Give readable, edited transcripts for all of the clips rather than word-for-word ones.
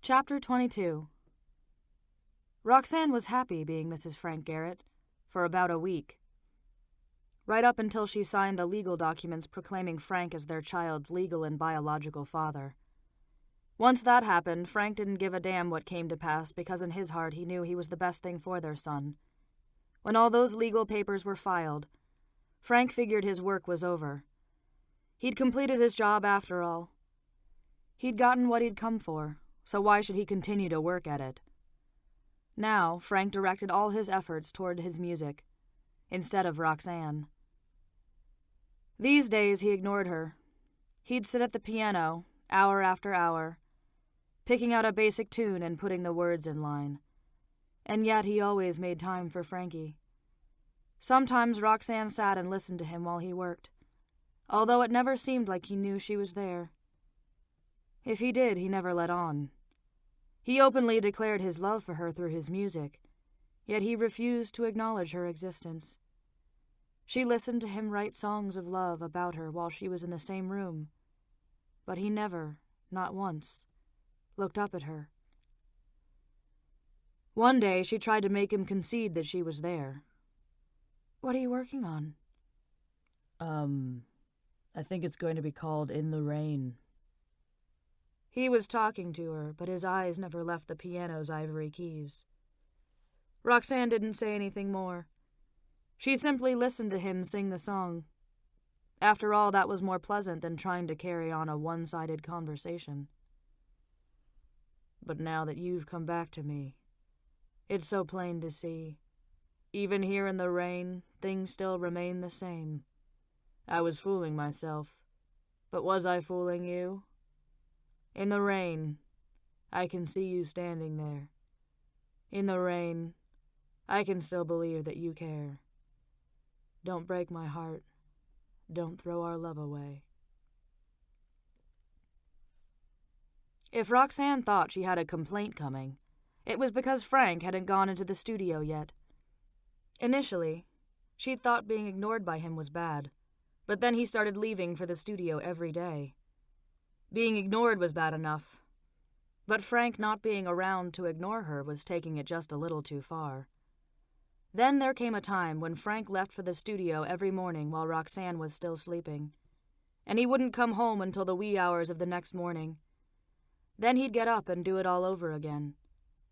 Chapter 22. Roxanne was happy being Mrs. Frank Garrett for about a week. Right up until she signed the legal documents proclaiming Frank as their child's legal and biological father. Once that happened, Frank didn't give a damn what came to pass because in his heart he knew he was the best thing for their son. When all those legal papers were filed, Frank figured his work was over. He'd completed his job after all. He'd gotten what he'd come for, so why should he continue to work at it? Now, Frank directed all his efforts toward his music, instead of Roxanne. These days he ignored her. He'd sit at the piano, hour after hour, picking out a basic tune and putting the words in line. And yet he always made time for Frankie. Sometimes Roxanne sat and listened to him while he worked, although it never seemed like he knew she was there. If he did, he never let on. He openly declared his love for her through his music, yet he refused to acknowledge her existence. She listened to him write songs of love about her while she was in the same room, but he never, not once, looked up at her. One day she tried to make him concede that she was there. "What are you working on?" I think it's going to be called In the Rain." He was talking to her, but his eyes never left the piano's ivory keys. Roxanne didn't say anything more. She simply listened to him sing the song. After all, that was more pleasant than trying to carry on a one-sided conversation. "But now that you've come back to me, it's so plain to see. Even here in the rain, things still remain the same. I was fooling myself, but was I fooling you? In the rain, I can see you standing there. In the rain, I can still believe that you care. Don't break my heart. Don't throw our love away." If Roxanne thought she had a complaint coming, it was because Frank hadn't gone into the studio yet. Initially, she'd thought being ignored by him was bad, but then he started leaving for the studio every day. Being ignored was bad enough, but Frank not being around to ignore her was taking it just a little too far. Then there came a time when Frank left for the studio every morning while Roxanne was still sleeping, and he wouldn't come home until the wee hours of the next morning. Then he'd get up and do it all over again.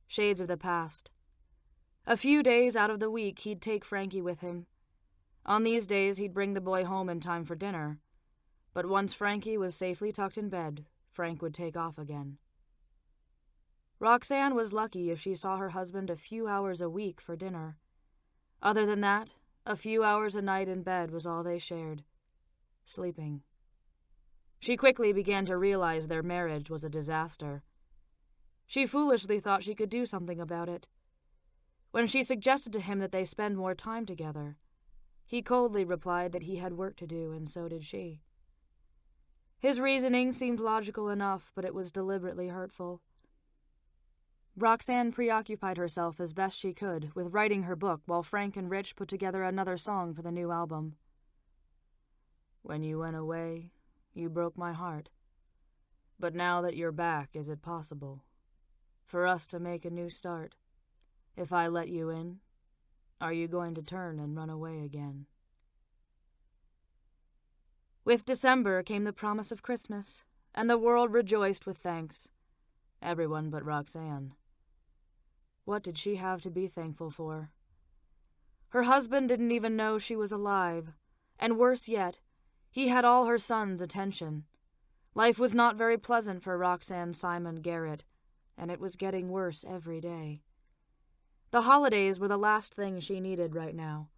Shades of the past. A few days out of the week he'd take Frankie with him. On these days he'd bring the boy home in time for dinner, but once Frankie was safely tucked in bed, Frank would take off again. Roxanne was lucky if she saw her husband a few hours a week for dinner. Other than that, a few hours a night in bed was all they shared. Sleeping. She quickly began to realize their marriage was a disaster. She foolishly thought she could do something about it. When she suggested to him that they spend more time together, he coldly replied that he had work to do, and so did she. His reasoning seemed logical enough, but it was deliberately hurtful. Roxanne preoccupied herself as best she could with writing her book while Frank and Rich put together another song for the new album. "When you went away, you broke my heart. But now that you're back, is it possible for us to make a new start? If I let you in, are you going to turn and run away again?" With December came the promise of Christmas, and the world rejoiced with thanks. Everyone but Roxanne. What did she have to be thankful for? Her husband didn't even know she was alive, and worse yet, he had all her son's attention. Life was not very pleasant for Roxanne Simon Garrett, and it was getting worse every day. The holidays were the last thing she needed right now.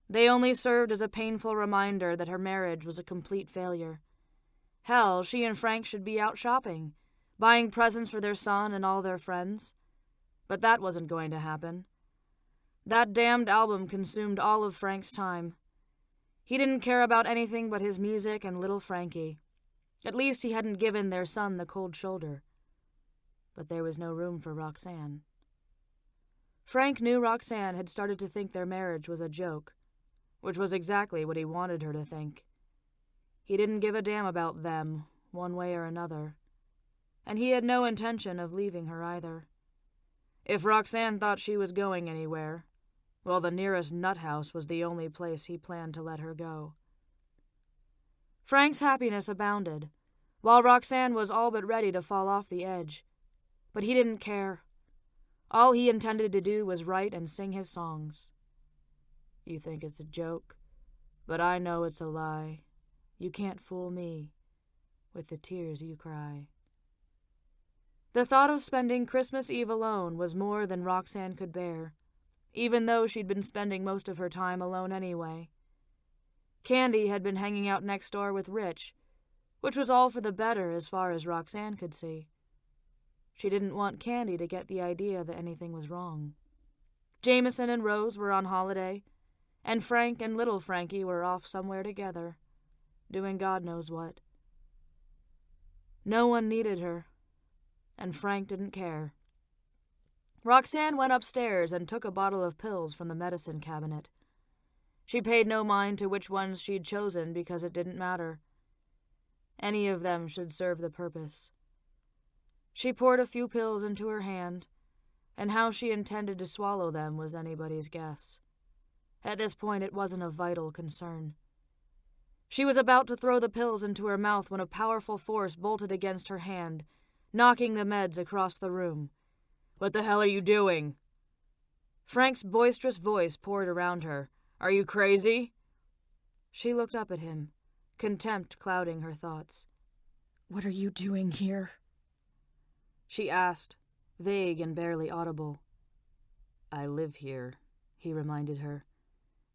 They only served as a painful reminder that her marriage was a complete failure. Hell, she and Frank should be out shopping, buying presents for their son and all their friends. But that wasn't going to happen. That damned album consumed all of Frank's time. He didn't care about anything but his music and little Frankie. At least he hadn't given their son the cold shoulder. But there was no room for Roxanne. Frank knew Roxanne had started to think their marriage was a joke, which was exactly what he wanted her to think. He didn't give a damn about them, one way or another. and he had no intention of leaving her either. If Roxanne thought she was going anywhere, well, the nearest nut house was the only place he planned to let her go. Frank's happiness abounded, while Roxanne was all but ready to fall off the edge. But he didn't care. All he intended to do was write and sing his songs. You think it's a joke, but I know it's a lie. You can't fool me with the tears you cry. The thought of spending Christmas Eve alone was more than Roxanne could bear, even though she'd been spending most of her time alone anyway. Candy had been hanging out next door with Rich, which was all for the better as far as Roxanne could see. She didn't want Candy to get the idea that anything was wrong. Jameson and Rose were on holiday, and Frank and little Frankie were off somewhere together, doing God knows what. No one needed her, and Frank didn't care. Roxanne went upstairs and took a bottle of pills from the medicine cabinet. She paid no mind to which ones she'd chosen because it didn't matter. Any of them should serve the purpose. She poured a few pills into her hand, and how she intended to swallow them was anybody's guess. At this point, it wasn't a vital concern. She was about to throw the pills into her mouth when a powerful force bolted against her hand, knocking the meds across the room. "What the hell are you doing?" Frank's boisterous voice poured around her. "Are you crazy?" She looked up at him, contempt clouding her thoughts. "What are you doing here?" she asked, vague and barely audible. "I live here," he reminded her,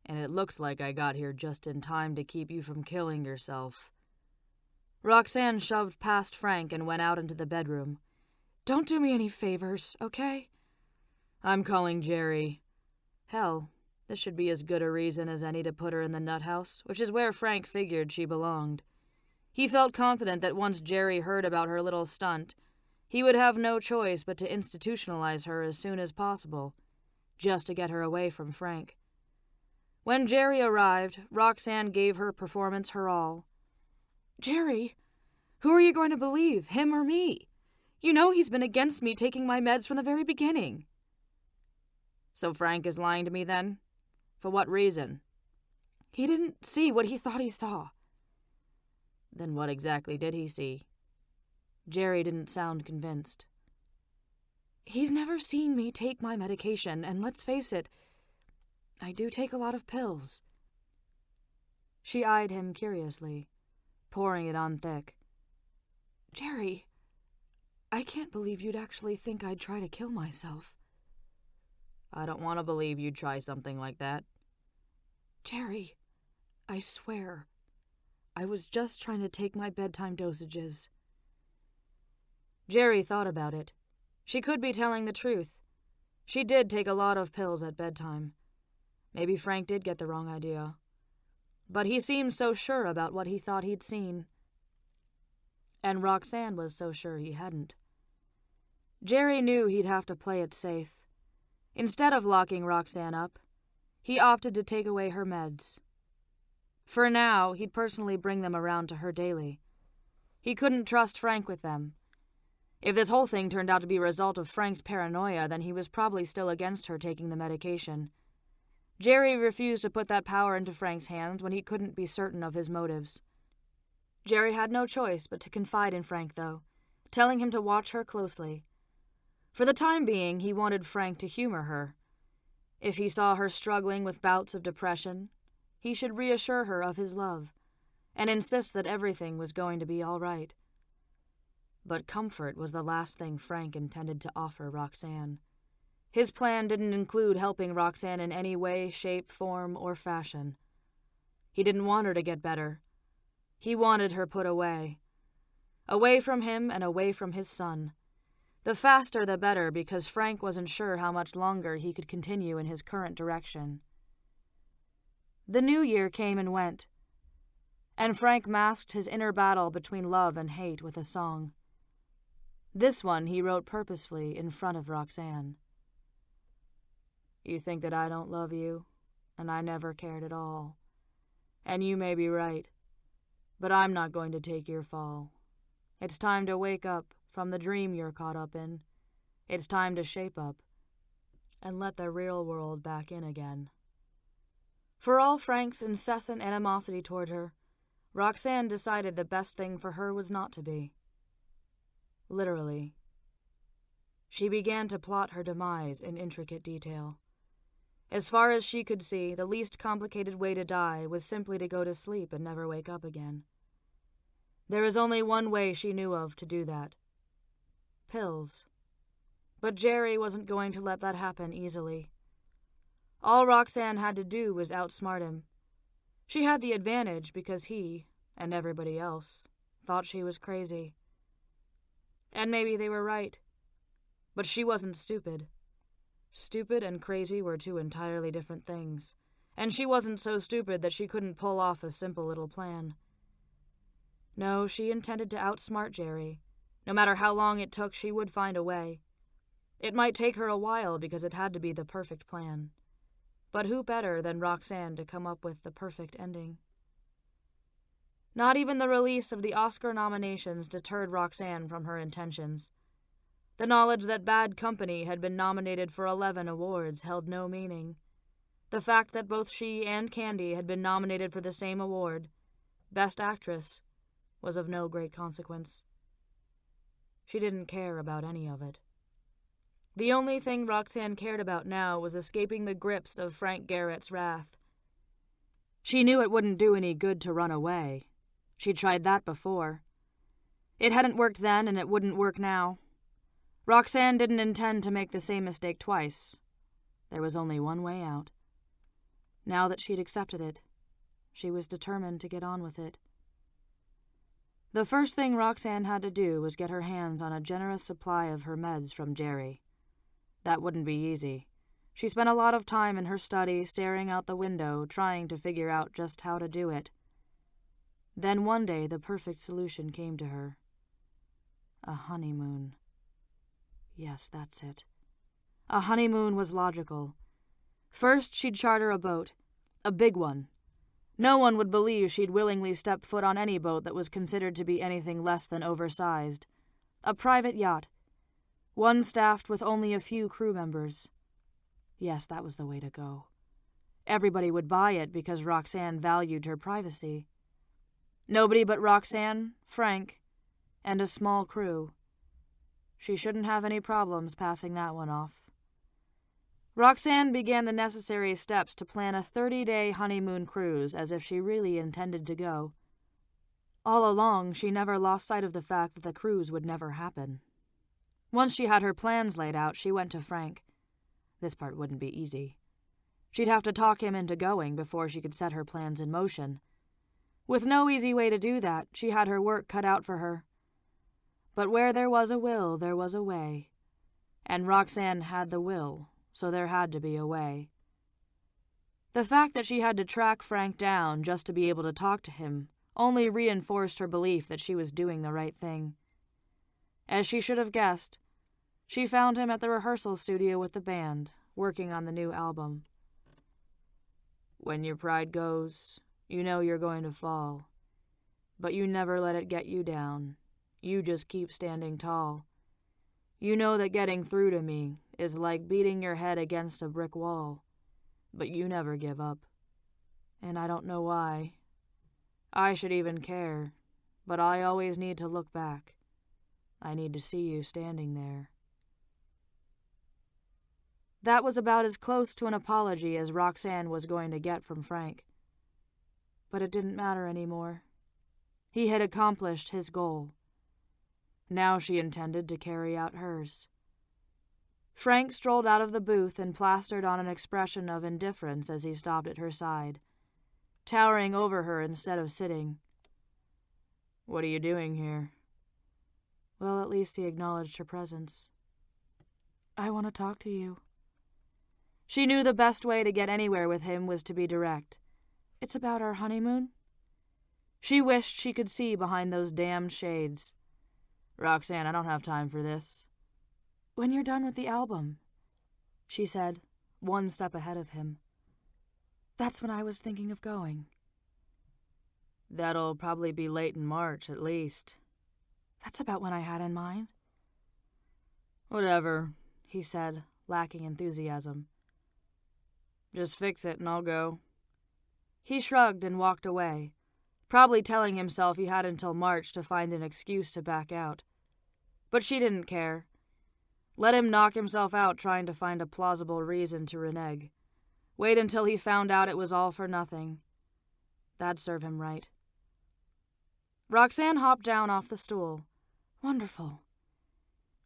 "and it looks like I got here just in time to keep you from killing yourself." Roxanne shoved past Frank and went out into the bedroom. "Don't do me any favors, okay?" "I'm calling Jerry." Hell, this should be as good a reason as any to put her in the nut house, which is where Frank figured she belonged. He felt confident that once Jerry heard about her little stunt, he would have no choice but to institutionalize her as soon as possible, just to get her away from Frank. When Jerry arrived, Roxanne gave her performance her all. "Jerry, who are you going to believe, him or me? You know he's been against me taking my meds from the very beginning." "So Frank is lying to me then? For what reason?" "He didn't see what he thought he saw." "Then what exactly did he see?" Jerry didn't sound convinced. "He's never seen me take my medication, and let's face it, I do take a lot of pills." She eyed him curiously, pouring it on thick. "Jerry, I can't believe you'd actually think I'd try to kill myself." "I don't want to believe you'd try something like that." "Jerry, I swear, I was just trying to take my bedtime dosages." Jerry thought about it. She could be telling the truth. She did take a lot of pills at bedtime. Maybe Frank did get the wrong idea. But he seemed so sure about what he thought he'd seen. And Roxanne was so sure he hadn't. Jerry knew he'd have to play it safe. Instead of locking Roxanne up, he opted to take away her meds. For now, he'd personally bring them around to her daily. He couldn't trust Frank with them. If this whole thing turned out to be a result of Frank's paranoia, then he was probably still against her taking the medication. Jerry refused to put that power into Frank's hands when he couldn't be certain of his motives. Jerry had no choice but to confide in Frank, though, telling him to watch her closely. For the time being, he wanted Frank to humor her. If he saw her struggling with bouts of depression, he should reassure her of his love, and insist that everything was going to be all right. But comfort was the last thing Frank intended to offer Roxanne. His plan didn't include helping Roxanne in any way, shape, form, or fashion. He didn't want her to get better. He wanted her put away. Away from him and away from his son. The faster the better, because Frank wasn't sure how much longer he could continue in his current direction. The new year came and went, and Frank masked his inner battle between love and hate with a song. This one he wrote purposefully in front of Roxanne. You think that I don't love you, and I never cared at all. And you may be right, but I'm not going to take your fall. It's time to wake up from the dream you're caught up in. It's time to shape up and let the real world back in again. For all Frank's incessant animosity toward her, Roxanne decided the best thing for her was not to be. Literally. She began to plot her demise in intricate detail. As far as she could see, the least complicated way to die was simply to go to sleep and never wake up again. There was only one way she knew of to do that. Pills. But Jerry wasn't going to let that happen easily. All Roxanne had to do was outsmart him. She had the advantage because he, and everybody else, thought she was crazy. And maybe they were right. But she wasn't stupid. Stupid and crazy were two entirely different things, and she wasn't so stupid that she couldn't pull off a simple little plan. No, she intended to outsmart Jerry. No matter how long it took, she would find a way. It might take her a while because it had to be the perfect plan. But who better than Roxanne to come up with the perfect ending? Not even the release of the Oscar nominations deterred Roxanne from her intentions. The knowledge that Bad Company had been nominated for 11 awards held no meaning. The fact that both she and Candy had been nominated for the same award, Best Actress, was of no great consequence. She didn't care about any of it. The only thing Roxanne cared about now was escaping the grips of Frank Garrett's wrath. She knew it wouldn't do any good to run away. She'd tried that before. It hadn't worked then, and it wouldn't work now. Roxanne didn't intend to make the same mistake twice. There was only one way out. Now that she'd accepted it, she was determined to get on with it. The first thing Roxanne had to do was get her hands on a generous supply of her meds from Jerry. That wouldn't be easy. She spent a lot of time in her study, staring out the window, trying to figure out just how to do it. Then one day the perfect solution came to her. A honeymoon. Yes, that's it. A honeymoon was logical. First, she'd charter a boat. A big one. No one would believe she'd willingly step foot on any boat that was considered to be anything less than oversized. A private yacht. One staffed with only a few crew members. Yes, that was the way to go. Everybody would buy it because Roxanne valued her privacy. Nobody but Roxanne, Frank, and a small crew. She shouldn't have any problems passing that one off. Roxanne began the necessary steps to plan a 30-day honeymoon cruise as if she really intended to go. All along, she never lost sight of the fact that the cruise would never happen. Once she had her plans laid out, she went to Frank. This part wouldn't be easy. She'd have to talk him into going before she could set her plans in motion. With no easy way to do that, she had her work cut out for her. But where there was a will, there was a way. And Roxanne had the will, so there had to be a way. The fact that she had to track Frank down just to be able to talk to him only reinforced her belief that she was doing the right thing. As she should have guessed, she found him at the rehearsal studio with the band, working on the new album. When your pride goes, you know you're going to fall. But you never let it get you down. You just keep standing tall. You know that getting through to me is like beating your head against a brick wall. But you never give up. And I don't know why. I should even care, but I always need to look back. I need to see you standing there. That was about as close to an apology as Roxanne was going to get from Frank. But it didn't matter anymore. He had accomplished his goal. Now she intended to carry out hers. Frank strolled out of the booth and plastered on an expression of indifference as he stopped at her side, towering over her instead of sitting. "What are you doing here?" Well, at least he acknowledged her presence. "I want to talk to you." She knew the best way to get anywhere with him was to be direct. "It's about our honeymoon?" She wished she could see behind those damned shades. "Roxanne, I don't have time for this." "When you're done with the album," she said, one step ahead of him. "That's when I was thinking of going." "That'll probably be late in March, at least." "That's about when I had in mind." Whatever, he said, lacking enthusiasm. Just fix it and I'll go. He shrugged and walked away, probably telling himself he had until March to find an excuse to back out. But she didn't care. Let him knock himself out trying to find a plausible reason to renege. Wait until he found out it was all for nothing. That'd serve him right. Roxanne hopped down off the stool. Wonderful.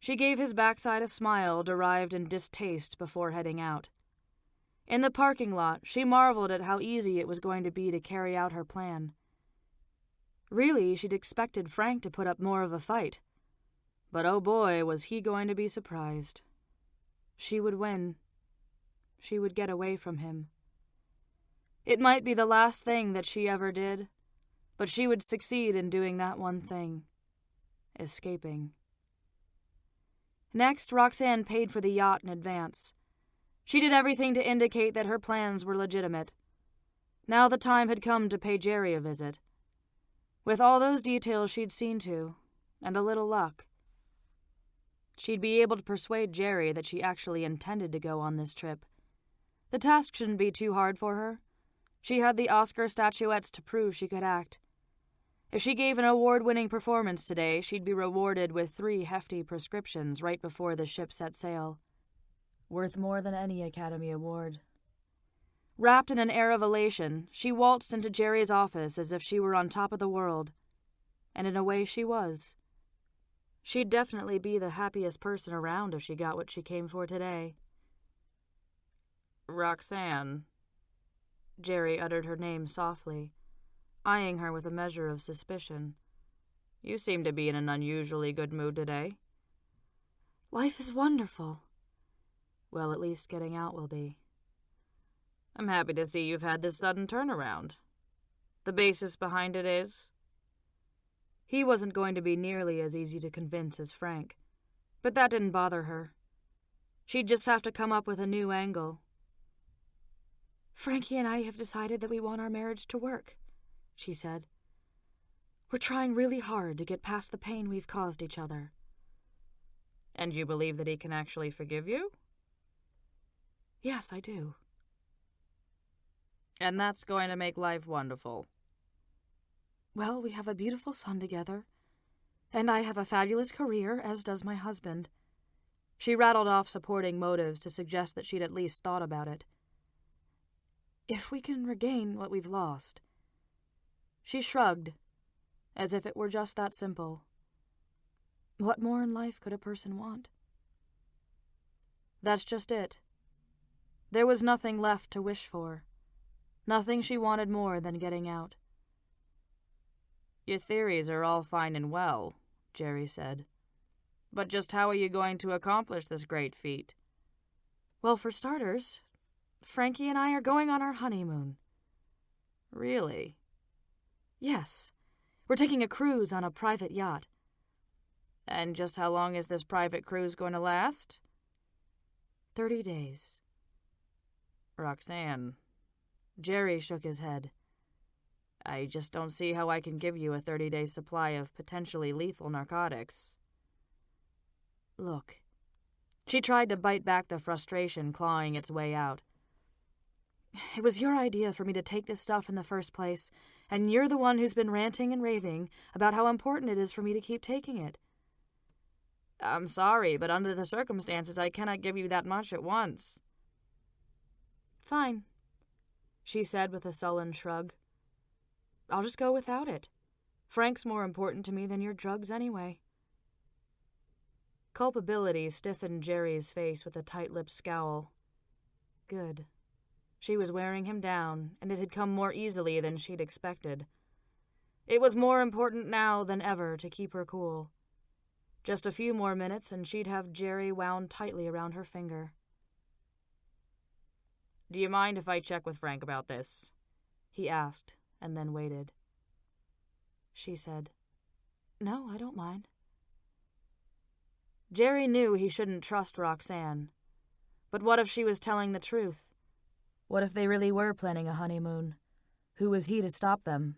She gave his backside a smile derived in distaste before heading out. In the parking lot, she marveled at how easy it was going to be to carry out her plan. Really, she'd expected Frank to put up more of a fight. But oh boy, was he going to be surprised. She would win. She would get away from him. It might be the last thing that she ever did, but she would succeed in doing that one thing. Escaping. Next, Roxanne paid for the yacht in advance. She did everything to indicate that her plans were legitimate. Now the time had come to pay Jerry a visit. With all those details she'd seen to, and a little luck, she'd be able to persuade Jerry that she actually intended to go on this trip. The task shouldn't be too hard for her. She had the Oscar statuettes to prove she could act. If she gave an award-winning performance today, she'd be rewarded with 3 hefty prescriptions right before the ship set sail. Worth more than any Academy Award. Wrapped in an air of elation, she waltzed into Jerry's office as if she were on top of the world. And in a way she was. She'd definitely be the happiest person around if she got what she came for today. Roxanne. Jerry uttered her name softly, eyeing her with a measure of suspicion. You seem to be in an unusually good mood today. Life is wonderful. Well, at least getting out will be. I'm happy to see you've had this sudden turnaround. The basis behind it is? He wasn't going to be nearly as easy to convince as Frank, but that didn't bother her. She'd just have to come up with a new angle. Frankie and I have decided that we want our marriage to work, she said. We're trying really hard to get past the pain we've caused each other. And you believe that he can actually forgive you? Yes, I do. And that's going to make life wonderful. Well, we have a beautiful son together, and I have a fabulous career, as does my husband. She rattled off supporting motives to suggest that she'd at least thought about it. If we can regain what we've lost. She shrugged, as if it were just that simple. What more in life could a person want? That's just it. There was nothing left to wish for. Nothing she wanted more than getting out. Your theories are all fine and well, Jerry said. But just how are you going to accomplish this great feat? Well, for starters, Frankie and I are going on our honeymoon. Really? Yes. We're taking a cruise on a private yacht. And just how long is this private cruise going to last? 30 days. Roxanne. Jerry shook his head. I just don't see how I can give you a 30-day supply of potentially lethal narcotics. Look. She tried to bite back the frustration clawing its way out. It was your idea for me to take this stuff in the first place, and you're the one who's been ranting and raving about how important it is for me to keep taking it. I'm sorry, but under the circumstances, I cannot give you that much at once. Fine, she said with a sullen shrug. I'll just go without it. Frank's more important to me than your drugs anyway. Culpability stiffened Jerry's face with a tight-lipped scowl. Good. She was wearing him down, and it had come more easily than she'd expected. It was more important now than ever to keep her cool. Just a few more minutes, and she'd have Jerry wound tightly around her finger. Do you mind if I check with Frank about this? He asked, and then waited. She said, No, I don't mind. Jerry knew he shouldn't trust Roxanne. But what if she was telling the truth? What if they really were planning a honeymoon? Who was he to stop them?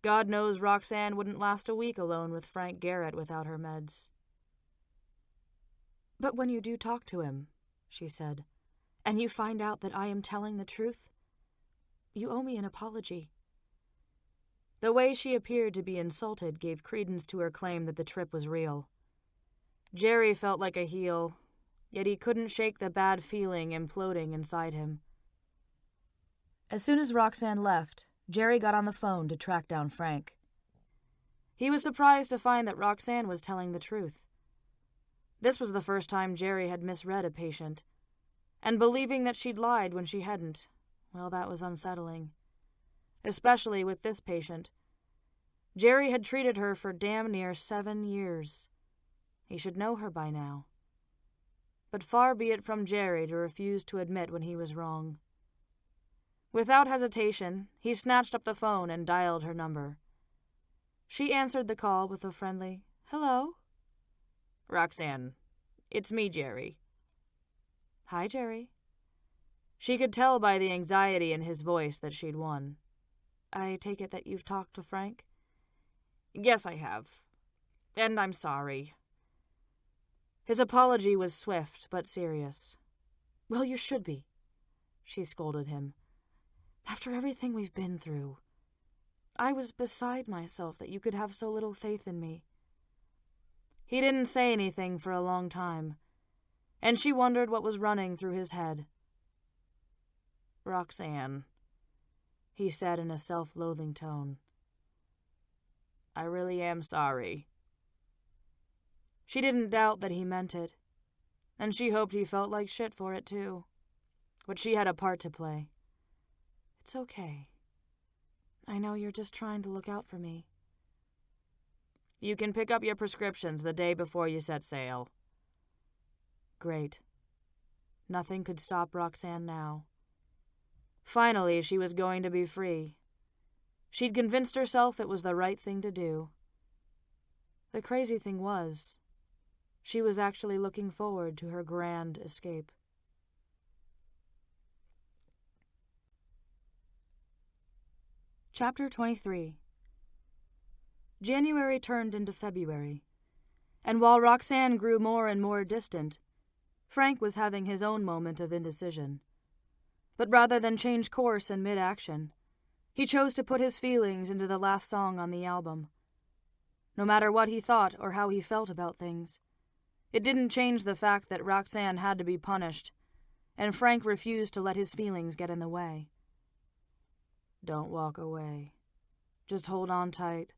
God knows Roxanne wouldn't last a week alone with Frank Garrett without her meds. But when you do talk to him, she said, and you find out that I am telling the truth, you owe me an apology. The way she appeared to be insulted gave credence to her claim that the trip was real. Jerry felt like a heel, yet he couldn't shake the bad feeling imploding inside him. As soon as Roxanne left, Jerry got on the phone to track down Frank. He was surprised to find that Roxanne was telling the truth. This was the first time Jerry had misread a patient, and believing that she'd lied when she hadn't, well, that was unsettling. Especially with this patient. Jerry had treated her for damn near 7 years. He should know her by now. But far be it from Jerry to refuse to admit when he was wrong. Without hesitation, he snatched up the phone and dialed her number. She answered the call with a friendly, "Hello?" "Roxanne, it's me, Jerry." "Hi, Jerry." She could tell by the anxiety in his voice that she'd won. "I take it that you've talked to Frank?" "Yes, I have. And I'm sorry." His apology was swift but serious. "Well, you should be," she scolded him. "After everything we've been through. I was beside myself that you could have so little faith in me." He didn't say anything for a long time, and she wondered what was running through his head. "Roxanne," he said in a self-loathing tone, "I really am sorry." She didn't doubt that he meant it, and she hoped he felt like shit for it too. But she had a part to play. "It's okay. I know you're just trying to look out for me." "You can pick up your prescriptions the day before you set sail." Great. Nothing could stop Roxanne now. Finally, she was going to be free. She'd convinced herself it was the right thing to do. The crazy thing was, she was actually looking forward to her grand escape. Chapter 23. January turned into February, and while Roxanne grew more and more distant, Frank was having his own moment of indecision. But rather than change course in mid-action, he chose to put his feelings into the last song on the album. No matter what he thought or how he felt about things, it didn't change the fact that Roxanne had to be punished, and Frank refused to let his feelings get in the way. "Don't walk away. Just hold on tight.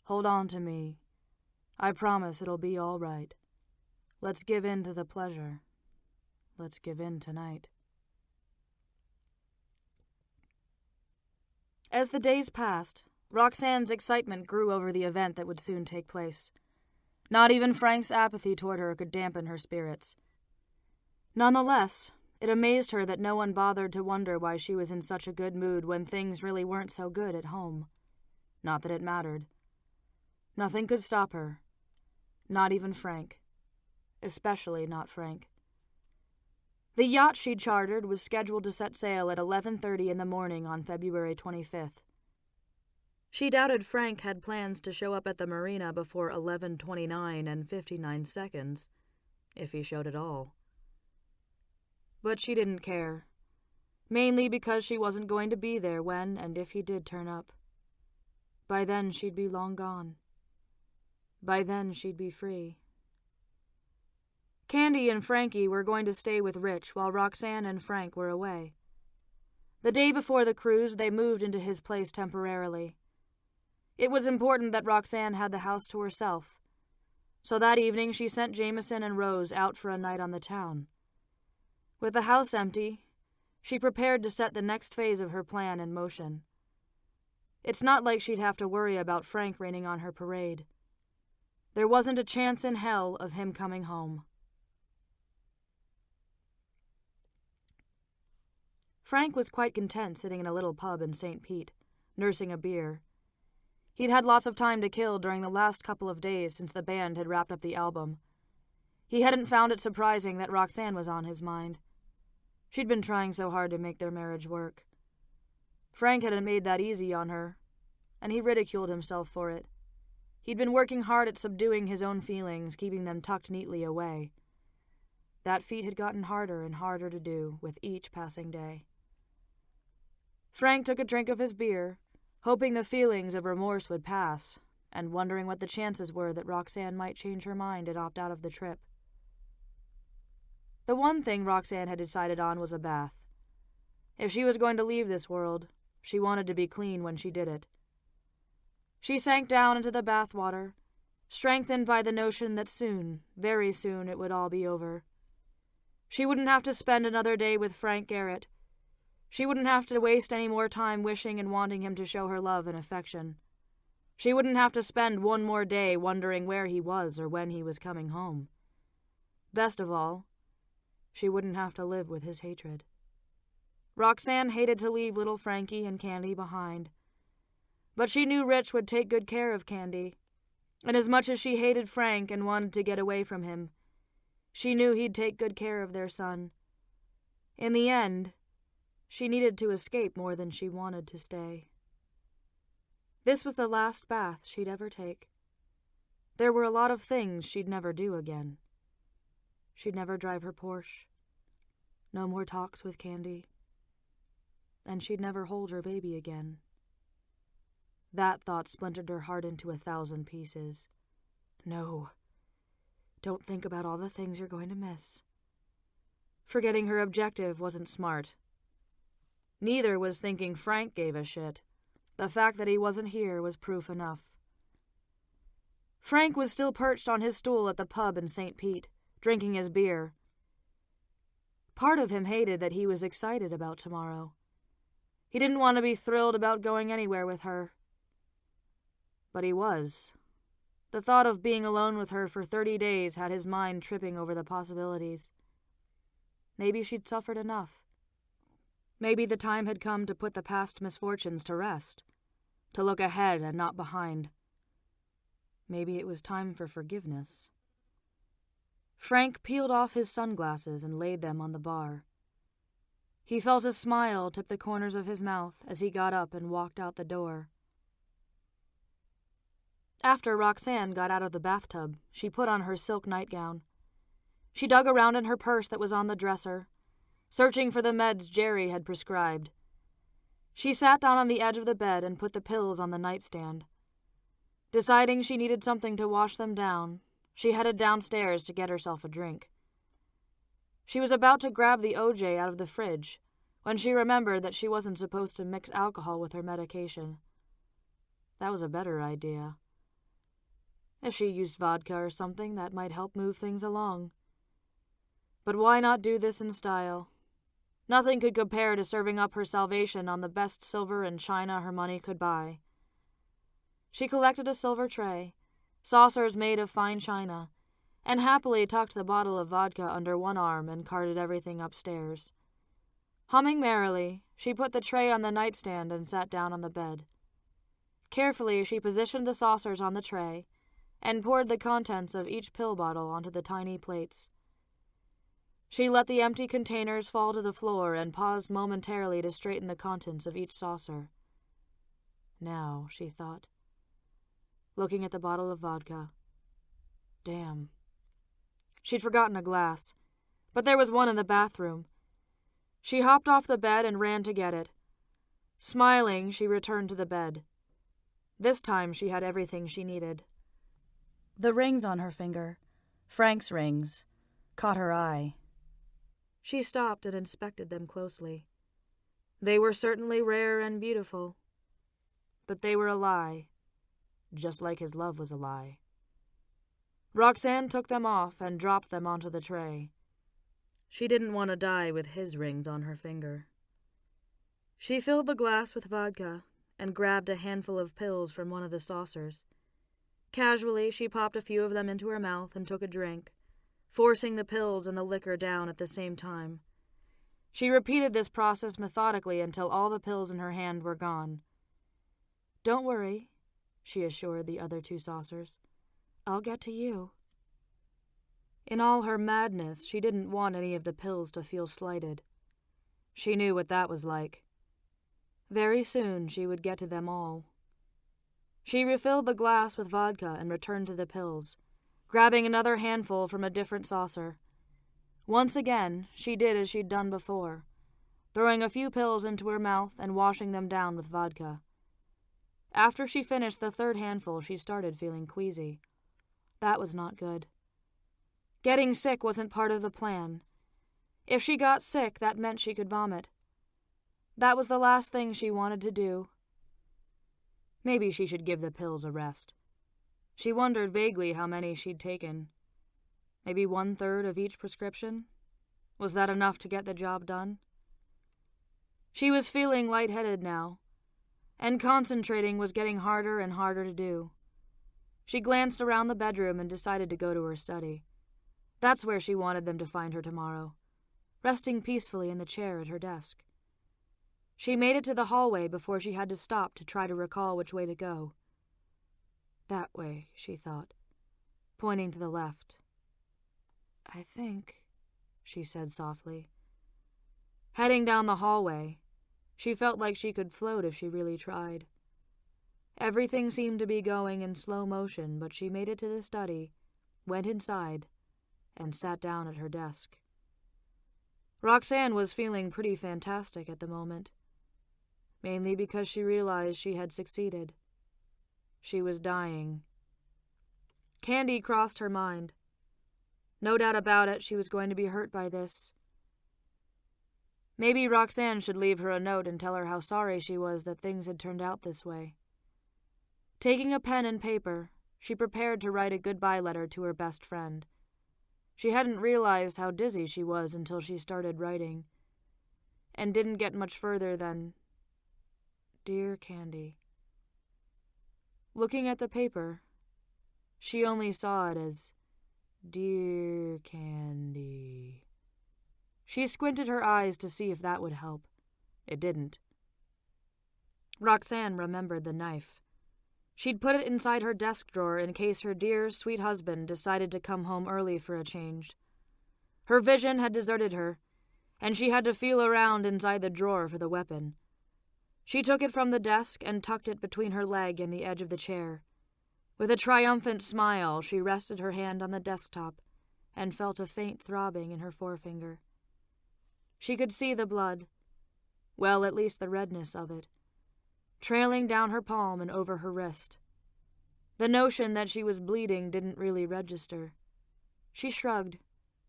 Hold on to me. I promise it'll be all right. Let's give in to the pleasure. Let's give in tonight." As the days passed, Roxanne's excitement grew over the event that would soon take place. Not even Frank's apathy toward her could dampen her spirits. Nonetheless, it amazed her that no one bothered to wonder why she was in such a good mood when things really weren't so good at home. Not that it mattered. Nothing could stop her. Not even Frank. Especially not Frank. The yacht she'd chartered was scheduled to set sail at 11:30 in the morning on February 25th. She doubted Frank had plans to show up at the marina before 11:29 and 59 seconds, if he showed at all. But she didn't care, mainly because she wasn't going to be there when and if he did turn up. By then she'd be long gone. By then she'd be free. Candy and Frankie were going to stay with Rich while Roxanne and Frank were away. The day before the cruise, they moved into his place temporarily. It was important that Roxanne had the house to herself, so that evening she sent Jameson and Rose out for a night on the town. With the house empty, she prepared to set the next phase of her plan in motion. It's not like she'd have to worry about Frank raining on her parade. There wasn't a chance in hell of him coming home. Frank was quite content sitting in a little pub in St. Pete, nursing a beer. He'd had lots of time to kill during the last couple of days since the band had wrapped up the album. He hadn't found it surprising that Roxanne was on his mind. She'd been trying so hard to make their marriage work. Frank hadn't made that easy on her, and he ridiculed himself for it. He'd been working hard at subduing his own feelings, keeping them tucked neatly away. That feat had gotten harder and harder to do with each passing day. Frank took a drink of his beer, hoping the feelings of remorse would pass, and wondering what the chances were that Roxanne might change her mind and opt out of the trip. The one thing Roxanne had decided on was a bath. If she was going to leave this world, she wanted to be clean when she did it. She sank down into the bathwater, strengthened by the notion that soon, very soon, it would all be over. She wouldn't have to spend another day with Frank Garrett. She wouldn't have to waste any more time wishing and wanting him to show her love and affection. She wouldn't have to spend one more day wondering where he was or when he was coming home. Best of all, she wouldn't have to live with his hatred. Roxanne hated to leave little Frankie and Candy behind. But she knew Rich would take good care of Candy, and as much as she hated Frank and wanted to get away from him, she knew he'd take good care of their son. In the end, she needed to escape more than she wanted to stay. This was the last bath she'd ever take. There were a lot of things she'd never do again. She'd never drive her Porsche. No more talks with Candy. And she'd never hold her baby again. That thought splintered her heart into 1,000 pieces. No. Don't think about all the things you're going to miss. Forgetting her objective wasn't smart. Neither was thinking Frank gave a shit. The fact that he wasn't here was proof enough. Frank was still perched on his stool at the pub in St. Pete, drinking his beer. Part of him hated that he was excited about tomorrow. He didn't want to be thrilled about going anywhere with her. But he was. The thought of being alone with her for 30 days had his mind tripping over the possibilities. Maybe she'd suffered enough. Maybe the time had come to put the past misfortunes to rest, to look ahead and not behind. Maybe it was time for forgiveness. Frank peeled off his sunglasses and laid them on the bar. He felt a smile tip the corners of his mouth as he got up and walked out the door. After Roxanne got out of the bathtub, she put on her silk nightgown. She dug around in her purse that was on the dresser, searching for the meds Jerry had prescribed. She sat down on the edge of the bed and put the pills on the nightstand. Deciding she needed something to wash them down, she headed downstairs to get herself a drink. She was about to grab the OJ out of the fridge when she remembered that she wasn't supposed to mix alcohol with her medication. That was a better idea. If she used vodka or something, that might help move things along. But why not do this in style? Nothing could compare to serving up her salvation on the best silver and china her money could buy. She collected a silver tray, saucers made of fine china, and happily tucked the bottle of vodka under one arm and carted everything upstairs. Humming merrily, she put the tray on the nightstand and sat down on the bed. Carefully, she positioned the saucers on the tray and poured the contents of each pill bottle onto the tiny plates. She let the empty containers fall to the floor and paused momentarily to straighten the contents of each saucer. Now, she thought, looking at the bottle of vodka. Damn. She'd forgotten a glass, but there was one in the bathroom. She hopped off the bed and ran to get it. Smiling, she returned to the bed. This time she had everything she needed. The rings on her finger, Frank's rings, caught her eye. She stopped and inspected them closely. They were certainly rare and beautiful, but they were a lie, just like his love was a lie. Roxanne took them off and dropped them onto the tray. She didn't want to die with his rings on her finger. She filled the glass with vodka and grabbed a handful of pills from one of the saucers. Casually, she popped a few of them into her mouth and took a drink, forcing the pills and the liquor down at the same time. She repeated this process methodically until all the pills in her hand were gone. "Don't worry," she assured the other 2 saucers. "I'll get to you." In all her madness, she didn't want any of the pills to feel slighted. She knew what that was like. Very soon she would get to them all. She refilled the glass with vodka and returned to the pills, grabbing another handful from a different saucer. Once again, she did as she'd done before, throwing a few pills into her mouth and washing them down with vodka. After she finished the third handful, she started feeling queasy. That was not good. Getting sick wasn't part of the plan. If she got sick, that meant she could vomit. That was the last thing she wanted to do. Maybe she should give the pills a rest. She wondered vaguely how many she'd taken. Maybe 1/3 of each prescription? Was that enough to get the job done? She was feeling lightheaded now, and concentrating was getting harder and harder to do. She glanced around the bedroom and decided to go to her study. That's where she wanted them to find her tomorrow, resting peacefully in the chair at her desk. She made it to the hallway before she had to stop to try to recall which way to go. That way, she thought, pointing to the left. I think, she said softly. Heading down the hallway, she felt like she could float if she really tried. Everything seemed to be going in slow motion, but she made it to the study, went inside, and sat down at her desk. Roxanne was feeling pretty fantastic at the moment, mainly because she realized she had succeeded. She was dying. Candy crossed her mind. No doubt about it, she was going to be hurt by this. Maybe Roxanne should leave her a note and tell her how sorry she was that things had turned out this way. Taking a pen and paper, she prepared to write a goodbye letter to her best friend. She hadn't realized how dizzy she was until she started writing, and didn't get much further than, Dear Candy. Looking at the paper, she only saw it as, Dear Candy. She squinted her eyes to see if that would help. It didn't. Roxanne remembered the knife. She'd put it inside her desk drawer in case her dear, sweet husband decided to come home early for a change. Her vision had deserted her, and she had to feel around inside the drawer for the weapon. She took it from the desk and tucked it between her leg and the edge of the chair. With a triumphant smile, she rested her hand on the desktop and felt a faint throbbing in her forefinger. She could see the blood, well, at least the redness of it, trailing down her palm and over her wrist. The notion that she was bleeding didn't really register. She shrugged,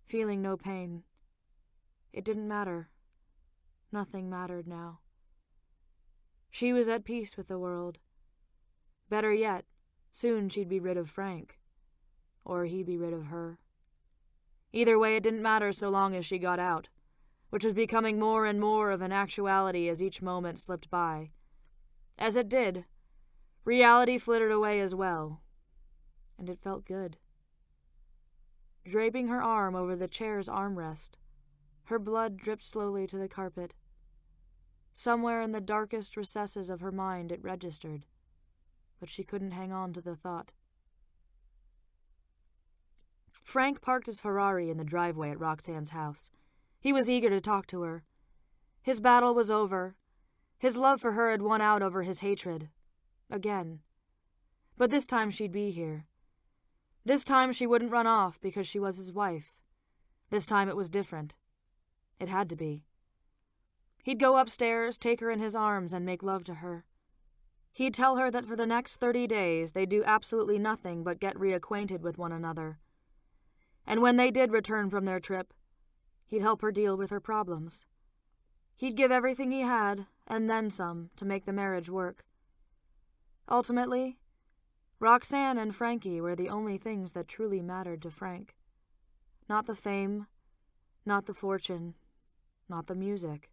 feeling no pain. It didn't matter. Nothing mattered now. She was at peace with the world. Better yet, soon she'd be rid of Frank. Or he'd be rid of her. Either way, it didn't matter so long as she got out, which was becoming more and more of an actuality as each moment slipped by. As it did, reality flittered away as well, and it felt good. Draping her arm over the chair's armrest, her blood dripped slowly to the carpet. Somewhere in the darkest recesses of her mind it registered, but she couldn't hang on to the thought. Frank parked his Ferrari in the driveway at Roxanne's house. He was eager to talk to her. His battle was over. His love for her had won out over his hatred. Again. But this time she'd be here. This time she wouldn't run off because she was his wife. This time it was different. It had to be. He'd go upstairs, take her in his arms, and make love to her. He'd tell her that for the next 30 days they'd do absolutely nothing but get reacquainted with one another. And when they did return from their trip, he'd help her deal with her problems. He'd give everything he had, and then some, to make the marriage work. Ultimately, Roxanne and Frankie were the only things that truly mattered to Frank. Not the fame, not the fortune, not the music.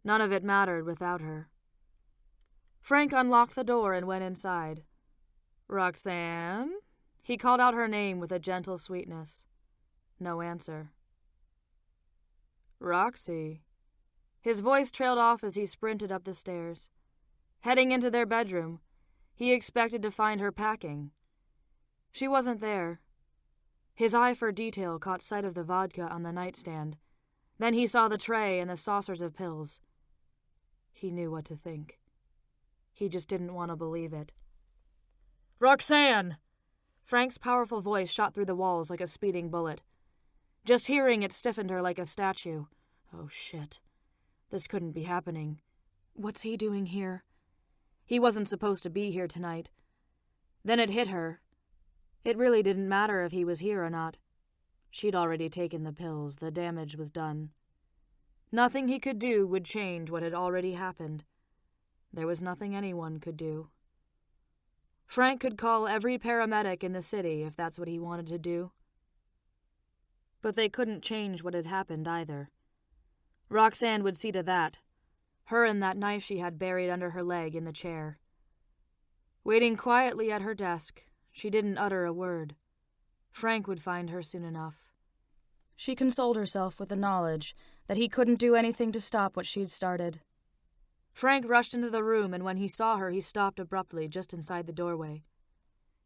None of it mattered without her. Frank unlocked the door and went inside. Roxanne? He called out her name with a gentle sweetness. No answer. Roxy. His voice trailed off as he sprinted up the stairs. Heading into their bedroom, he expected to find her packing. She wasn't there. His eye for detail caught sight of the vodka on the nightstand. Then he saw the tray and the saucers of pills. He knew what to think. He just didn't want to believe it. Roxanne! Frank's powerful voice shot through the walls like a speeding bullet. Just hearing it stiffened her like a statue. Oh, shit. This couldn't be happening. What's he doing here? He wasn't supposed to be here tonight. Then it hit her. It really didn't matter if he was here or not. She'd already taken the pills. The damage was done. Nothing he could do would change what had already happened. There was nothing anyone could do. Frank could call every paramedic in the city if that's what he wanted to do. But they couldn't change what had happened either. Roxanne would see to that. Her and that knife she had buried under her leg in the chair. Waiting quietly at her desk, she didn't utter a word. Frank would find her soon enough. She consoled herself with the knowledge that he couldn't do anything to stop what she'd started. Frank rushed into the room, and when he saw her, he stopped abruptly just inside the doorway.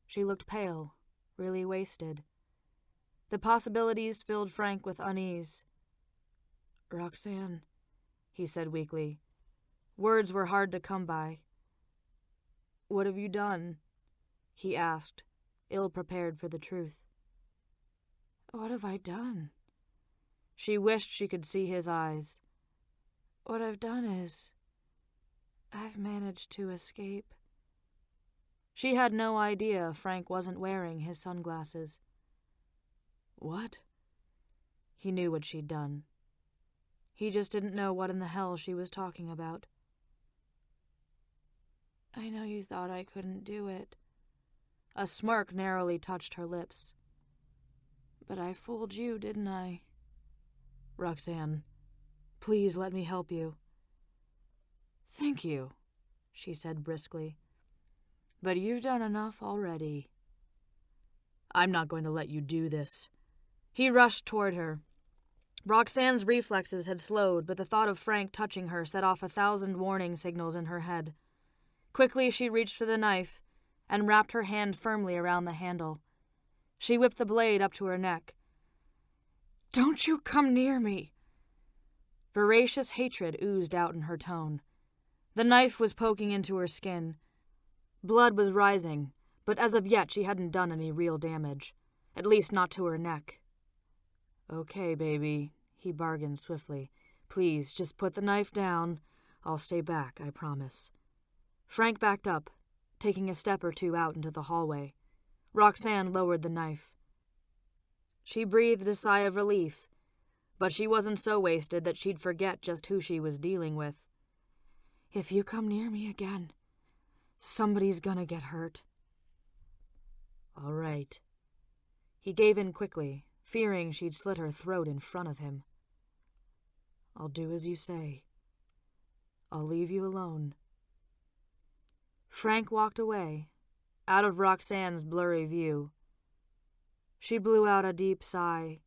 She looked pale, really wasted. The possibilities filled Frank with unease. "Roxanne," he said weakly. Words were hard to come by. "What have you done?" he asked, ill-prepared for the truth. "What have I done?" She wished she could see his eyes. "What I've done is, I've managed to escape." She had no idea Frank wasn't wearing his sunglasses. What? He knew what she'd done. He just didn't know what in the hell she was talking about. "I know you thought I couldn't do it." A smirk narrowly touched her lips. "But I fooled you, didn't I?" "Roxanne, please let me help you." "Thank you," she said briskly. "But you've done enough already." "I'm not going to let you do this." He rushed toward her. Roxanne's reflexes had slowed, but the thought of Frank touching her set off 1,000 warning signals in her head. Quickly she reached for the knife and wrapped her hand firmly around the handle. She whipped the blade up to her neck. "Don't you come near me!" Voracious hatred oozed out in her tone. The knife was poking into her skin. Blood was rising, but as of yet she hadn't done any real damage, at least not to her neck. "Okay, baby," he bargained swiftly. "Please, just put the knife down. I'll stay back, I promise." Frank backed up, taking a step or two out into the hallway. Roxanne lowered the knife. She breathed a sigh of relief, but she wasn't so wasted that she'd forget just who she was dealing with. "If you come near me again, somebody's gonna get hurt." "All right." He gave in quickly, fearing she'd slit her throat in front of him. "I'll do as you say. I'll leave you alone." Frank walked away, out of Roxanne's blurry view. She blew out a deep sigh.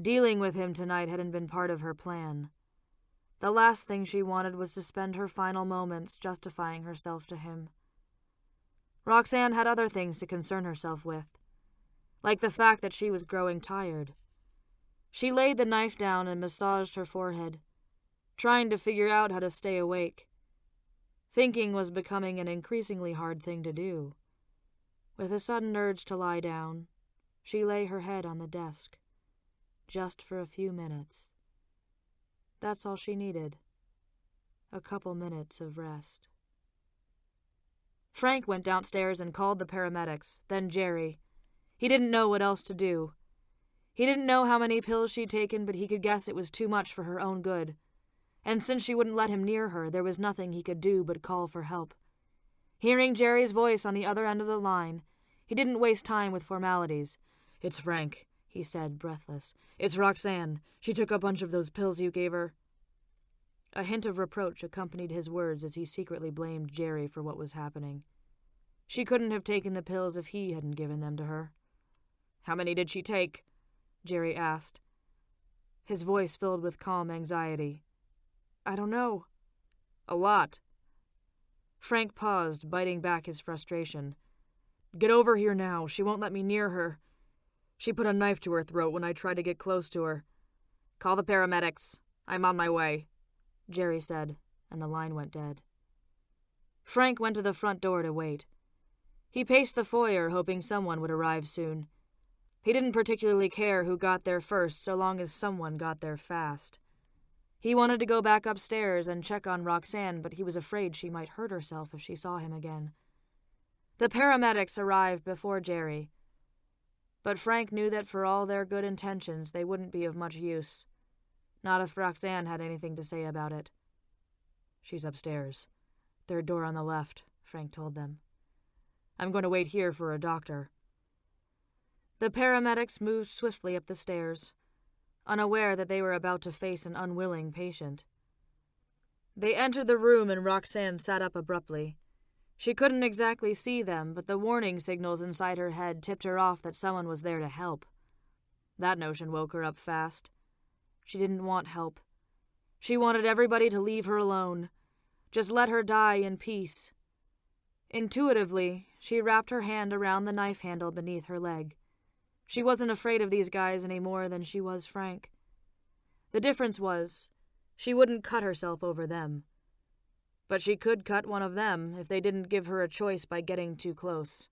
Dealing with him tonight hadn't been part of her plan. The last thing she wanted was to spend her final moments justifying herself to him. Roxanne had other things to concern herself with, like the fact that she was growing tired. She laid the knife down and massaged her forehead, trying to figure out how to stay awake. Thinking was becoming an increasingly hard thing to do. With a sudden urge to lie down, she lay her head on the desk, just for a few minutes. That's all she needed. A couple minutes of rest. Frank went downstairs and called the paramedics, then Jerry. He didn't know what else to do. He didn't know how many pills she'd taken, but he could guess it was too much for her own good. And since she wouldn't let him near her, there was nothing he could do but call for help. Hearing Jerry's voice on the other end of the line, he didn't waste time with formalities. "It's Frank," he said, breathless. "It's Roxanne. She took a bunch of those pills you gave her." A hint of reproach accompanied his words as he secretly blamed Jerry for what was happening. She couldn't have taken the pills if he hadn't given them to her. "How many did she take?" Jerry asked, his voice filled with calm anxiety. "I don't know." "A lot." Frank paused, biting back his frustration. "Get over here now. She won't let me near her. She put a knife to her throat when I tried to get close to her." "Call the paramedics. I'm on my way," Jerry said, and the line went dead. Frank went to the front door to wait. He paced the foyer, hoping someone would arrive soon. He didn't particularly care who got there first so long as someone got there fast. He wanted to go back upstairs and check on Roxanne, but he was afraid she might hurt herself if she saw him again. The paramedics arrived before Jerry, but Frank knew that for all their good intentions, they wouldn't be of much use. Not if Roxanne had anything to say about it. "She's upstairs. Third door on the left," Frank told them. "I'm going to wait here for a doctor." The paramedics moved swiftly up the stairs, unaware that they were about to face an unwilling patient. They entered the room and Roxanne sat up abruptly. She couldn't exactly see them, but the warning signals inside her head tipped her off that someone was there to help. That notion woke her up fast. She didn't want help. She wanted everybody to leave her alone. Just let her die in peace. Intuitively, she wrapped her hand around the knife handle beneath her leg. She wasn't afraid of these guys any more than she was Frank. The difference was, she wouldn't cut herself over them. But she could cut one of them if they didn't give her a choice by getting too close.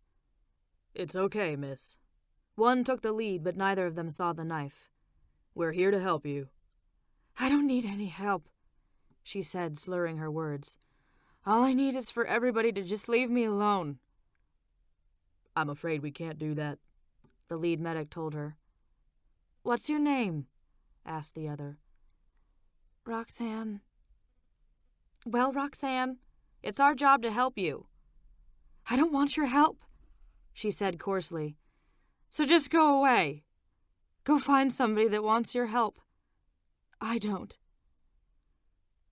"It's okay, miss." One took the lead, but neither of them saw the knife. "We're here to help you." "I don't need any help," she said, slurring her words. "All I need is for everybody to just leave me alone." "I'm afraid we can't do that," the lead medic told her. "What's your name?" asked the other. "Roxanne." "Well, Roxanne, it's our job to help you." "I don't want your help," she said coarsely. "So just go away. Go find somebody that wants your help. I don't."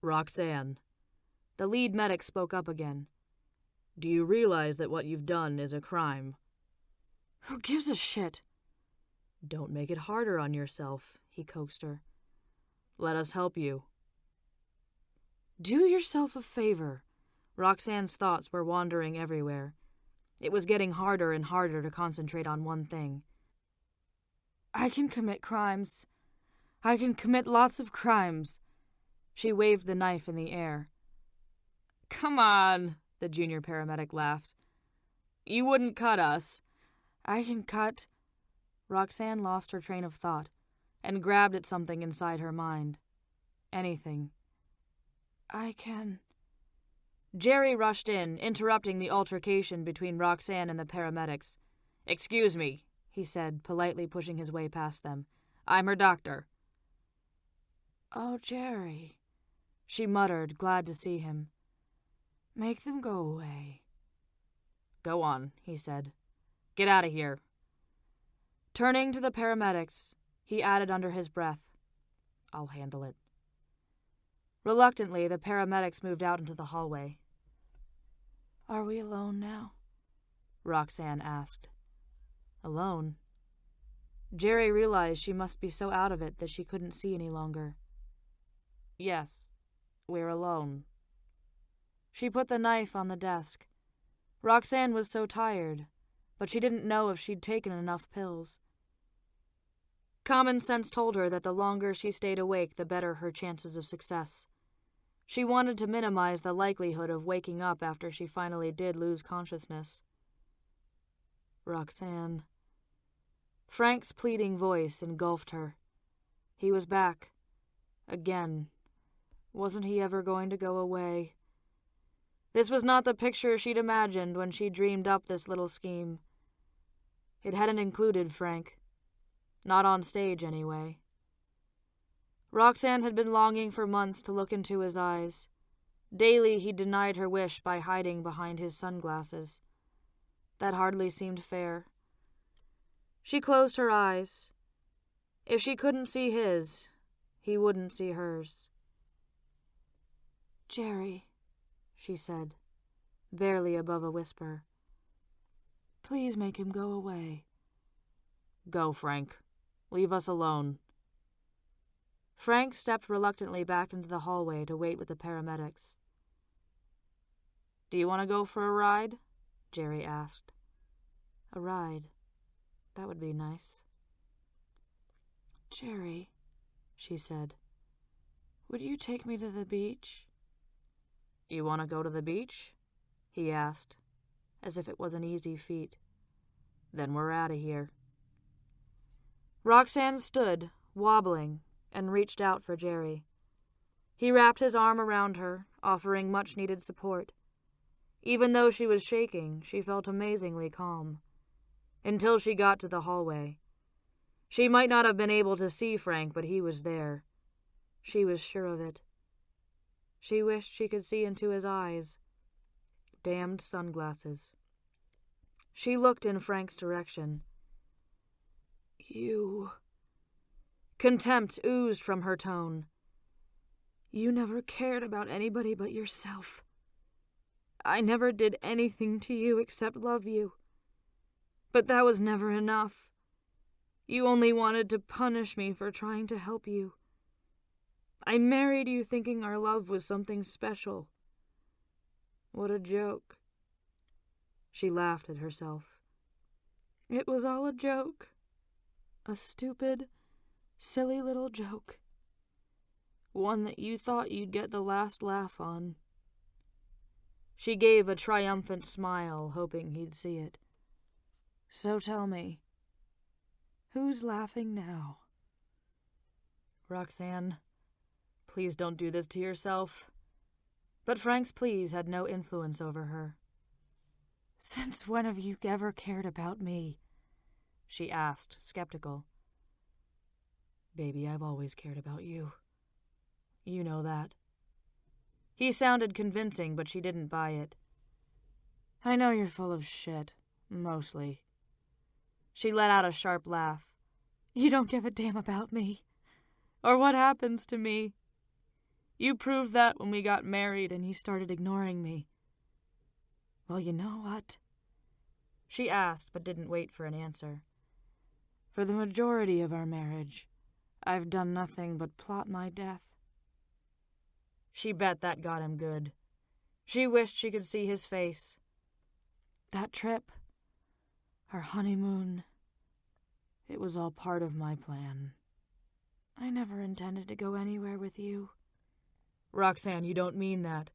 "Roxanne," the lead medic spoke up again. "Do you realize that what you've done is a crime?" "Who gives a shit?" "Don't make it harder on yourself," he coaxed her. "Let us help you." "Do yourself a favor." Roxanne's thoughts were wandering everywhere. It was getting harder and harder to concentrate on one thing. "I can commit crimes. I can commit lots of crimes." She waved the knife in the air. "Come on," the junior paramedic laughed. "You wouldn't cut us." "I can cut." Roxanne lost her train of thought and grabbed at something inside her mind. Anything. "I can." Jerry rushed in, interrupting the altercation between Roxanne and the paramedics. "Excuse me," he said, politely pushing his way past them. "I'm her doctor." "Oh, Jerry," she muttered, glad to see him. "Make them go away." "Go on," he said. "Get out of here." Turning to the paramedics, he added under his breath, "I'll handle it." Reluctantly, the paramedics moved out into the hallway. "Are we alone now?" Roxanne asked. Alone? Jerry realized she must be so out of it that she couldn't see any longer. "Yes, we're alone." She put the knife on the desk. Roxanne was so tired, but she didn't know if she'd taken enough pills. Common sense told her that the longer she stayed awake, the better her chances of success. She wanted to minimize the likelihood of waking up after she finally did lose consciousness. "Roxanne." Frank's pleading voice engulfed her. He was back. Again. Wasn't he ever going to go away? This was not the picture she'd imagined when she dreamed up this little scheme. It hadn't included Frank. Not on stage, anyway. Roxanne had been longing for months to look into his eyes. Daily he denied her wish by hiding behind his sunglasses. That hardly seemed fair. She closed her eyes. If she couldn't see his, he wouldn't see hers. "Jerry," she said, barely above a whisper. "Please make him go away." "Go, Frank. Leave us alone." Frank stepped reluctantly back into the hallway to wait with the paramedics. "Do you want to go for a ride?" Jerry asked. A ride. That would be nice. "Jerry," she said. "would you take me to the beach?" "You want to go to the beach?" he asked, as if it was an easy feat. "Then we're out of here." Roxanne stood, wobbling, and reached out for Jerry. He wrapped his arm around her, offering much-needed support. Even though she was shaking, she felt amazingly calm. Until she got to the hallway. She might not have been able to see Frank, but he was there. She was sure of it. She wished she could see into his eyes. Damned sunglasses. She looked in Frank's direction. You... Contempt oozed from her tone. You never cared about anybody but yourself. I never did anything to you except love you. But that was never enough. You only wanted to punish me for trying to help you. I married you thinking our love was something special. What a joke. She laughed at herself. It was all a joke. A stupid, silly little joke. One that you thought you'd get the last laugh on. She gave a triumphant smile, hoping he'd see it. So tell me, who's laughing now? Roxanne, please don't do this to yourself. But Frank's pleas had no influence over her. Since when have you ever cared about me? She asked, skeptical. Baby, I've always cared about you. You know that. He sounded convincing, but she didn't buy it. I know you're full of shit, mostly. She let out a sharp laugh. You don't give a damn about me. Or what happens to me. You proved that when we got married and you started ignoring me. Well, you know what? She asked, but didn't wait for an answer. For the majority of our marriage, I've done nothing but plot my death. She bet that got him good. She wished she could see his face. That trip, our honeymoon, it was all part of my plan. I never intended to go anywhere with you. Roxanne, you don't mean that.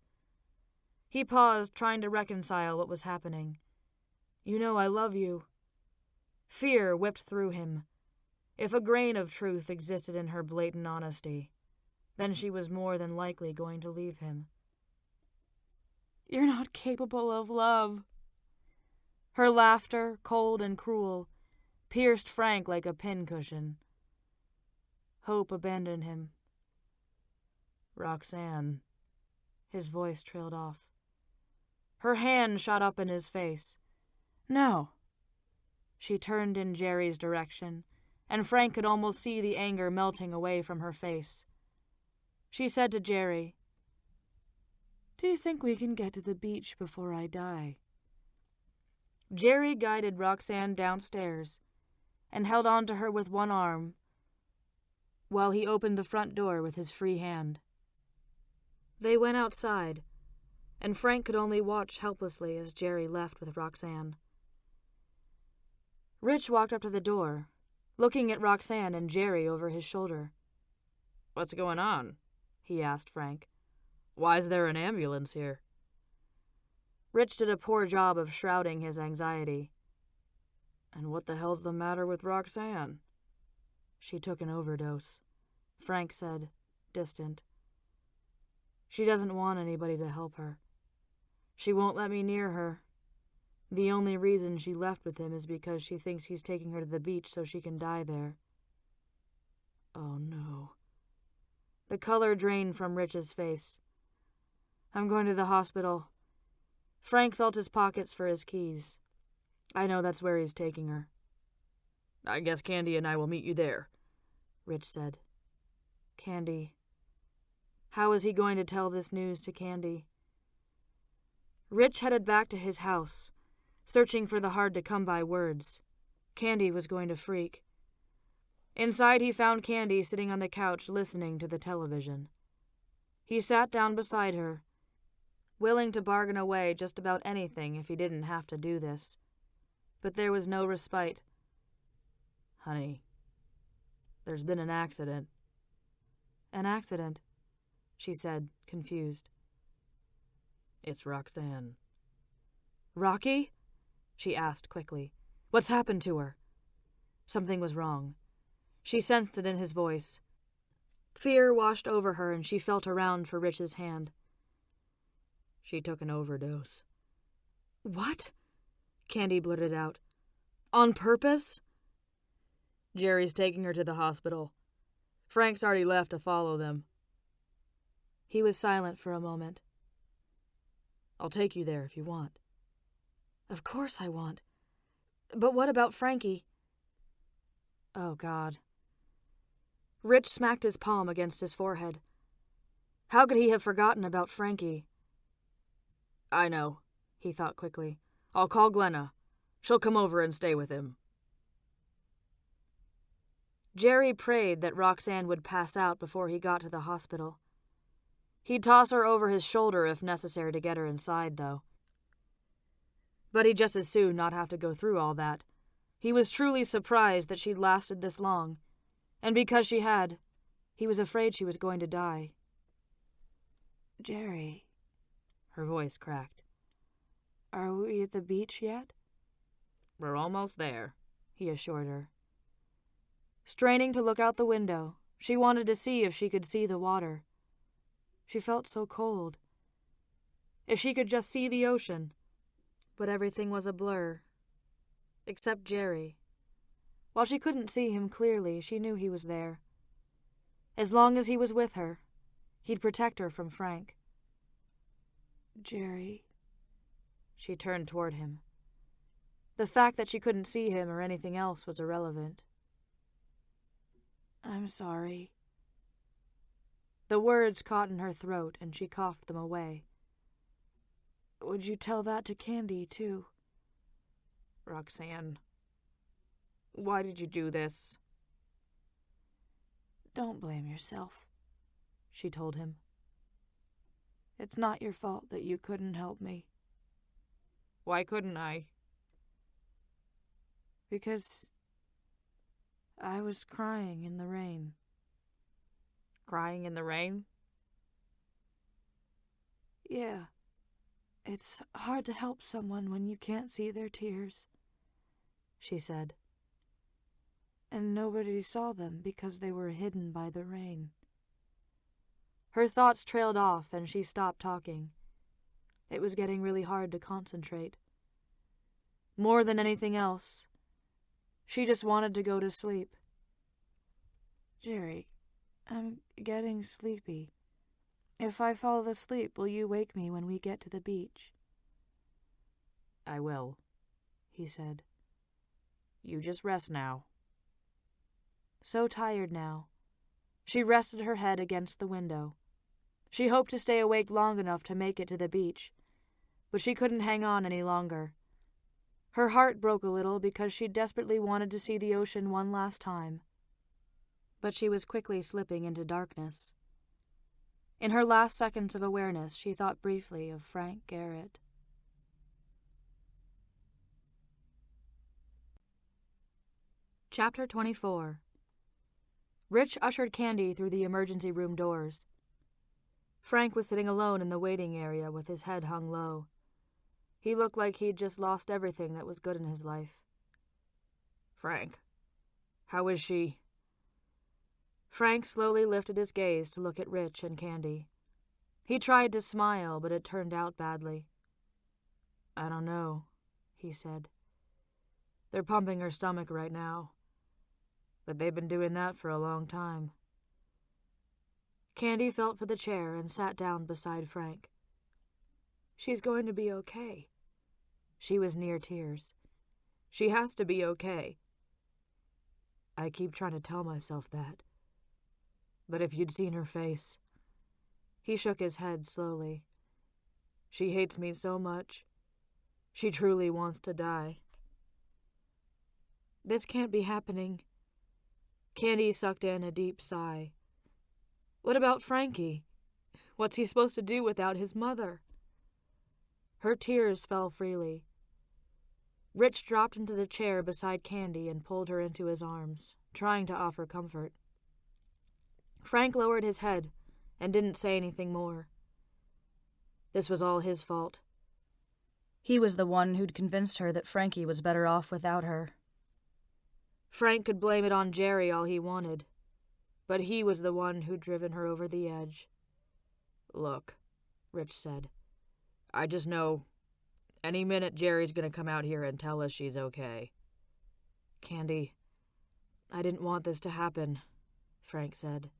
He paused, trying to reconcile what was happening. You know I love you. Fear whipped through him. If a grain of truth existed in her blatant honesty, then she was more than likely going to leave him. You're not capable of love. Her laughter, cold and cruel, pierced Frank like a pincushion. Hope abandoned him. Roxanne. His voice trailed off. Her hand shot up in his face. No. She turned in Jerry's direction, and Frank could almost see the anger melting away from her face. She said to Jerry, Do you think we can get to the beach before I die? Jerry guided Roxanne downstairs and held on to her with one arm while he opened the front door with his free hand. They went outside, and Frank could only watch helplessly as Jerry left with Roxanne. Rich walked up to the door, looking at Roxanne and Jerry over his shoulder. What's going on? He asked Frank. Why is there an ambulance here? Rich did a poor job of shrouding his anxiety. And what the hell's the matter with Roxanne? She took an overdose, Frank said, distant. She doesn't want anybody to help her. She won't let me near her. The only reason she left with him is because she thinks he's taking her to the beach so she can die there. Oh no. The color drained from Rich's face. I'm going to the hospital. Frank felt his pockets for his keys. I know that's where he's taking her. I guess Candy and I will meet you there, Rich said. Candy. How is he going to tell this news to Candy? Rich headed back to his house, searching for the hard-to-come-by words. Candy was going to freak. Inside, he found Candy sitting on the couch listening to the television. He sat down beside her, willing to bargain away just about anything if he didn't have to do this. But there was no respite. Honey, there's been an accident. An accident, she said, confused. It's Roxanne. Rocky? She asked quickly. What's happened to her? Something was wrong. She sensed it in his voice. Fear washed over her, and she felt around for Rich's hand. She took an overdose. What? Candy blurted out. On purpose? Jerry's taking her to the hospital. Frank's already left to follow them. He was silent for a moment. I'll take you there if you want. Of course I want. But what about Frankie? Oh, God. Rich smacked his palm against his forehead. How could he have forgotten about Frankie? I know, he thought quickly. I'll call Glenna. She'll come over and stay with him. Jerry prayed that Roxanne would pass out before he got to the hospital. He'd toss her over his shoulder if necessary to get her inside, though. But he'd just as soon not have to go through all that. He was truly surprised that she'd lasted this long, and because she had, he was afraid she was going to die. Jerry, her voice cracked. Are we at the beach yet? We're almost there, he assured her. Straining to look out the window, she wanted to see if she could see the water. She felt so cold. If she could just see the ocean. But everything was a blur. Except Jerry. While she couldn't see him clearly, she knew he was there. As long as he was with her, he'd protect her from Frank. Jerry. She turned toward him. The fact that she couldn't see him or anything else was irrelevant. I'm sorry. The words caught in her throat, and she coughed them away. Would you tell that to Candy, too? Roxanne, why did you do this? Don't blame yourself, she told him. It's not your fault that you couldn't help me. Why couldn't I? Because I was crying in the rain. Crying in the rain? Yeah. It's hard to help someone when you can't see their tears, she said. And nobody saw them because they were hidden by the rain. Her thoughts trailed off and she stopped talking. It was getting really hard to concentrate. More than anything else, she just wanted to go to sleep. Jerry, I'm getting sleepy. If I fall asleep, will you wake me when we get to the beach? I will, he said. You just rest now. So tired now. She rested her head against the window. She hoped to stay awake long enough to make it to the beach, but she couldn't hang on any longer. Her heart broke a little because she desperately wanted to see the ocean one last time. But she was quickly slipping into darkness. In her last seconds of awareness, she thought briefly of Frank Garrett. Chapter 24. Rich ushered Candy through the emergency room doors. Frank was sitting alone in the waiting area with his head hung low. He looked like he'd just lost everything that was good in his life. Frank, how is she? Frank slowly lifted his gaze to look at Rich and Candy. He tried to smile, but it turned out badly. I don't know, he said. They're pumping her stomach right now, but they've been doing that for a long time. Candy felt for the chair and sat down beside Frank. She's going to be okay. She was near tears. She has to be okay. I keep trying to tell myself that. But if you'd seen her face. He shook his head slowly. She hates me so much. She truly wants to die. This can't be happening. Candy sucked in a deep sigh. What about Frankie? What's he supposed to do without his mother? Her tears fell freely. Rich dropped into the chair beside Candy and pulled her into his arms, trying to offer comfort. Frank lowered his head and didn't say anything more. This was all his fault. He was the one who'd convinced her that Frankie was better off without her. Frank could blame it on Jerry all he wanted, but he was the one who'd driven her over the edge. "Look," Rich said, "I just know any minute Jerry's gonna come out here and tell us she's okay." "Candy, I didn't want this to happen," Frank said.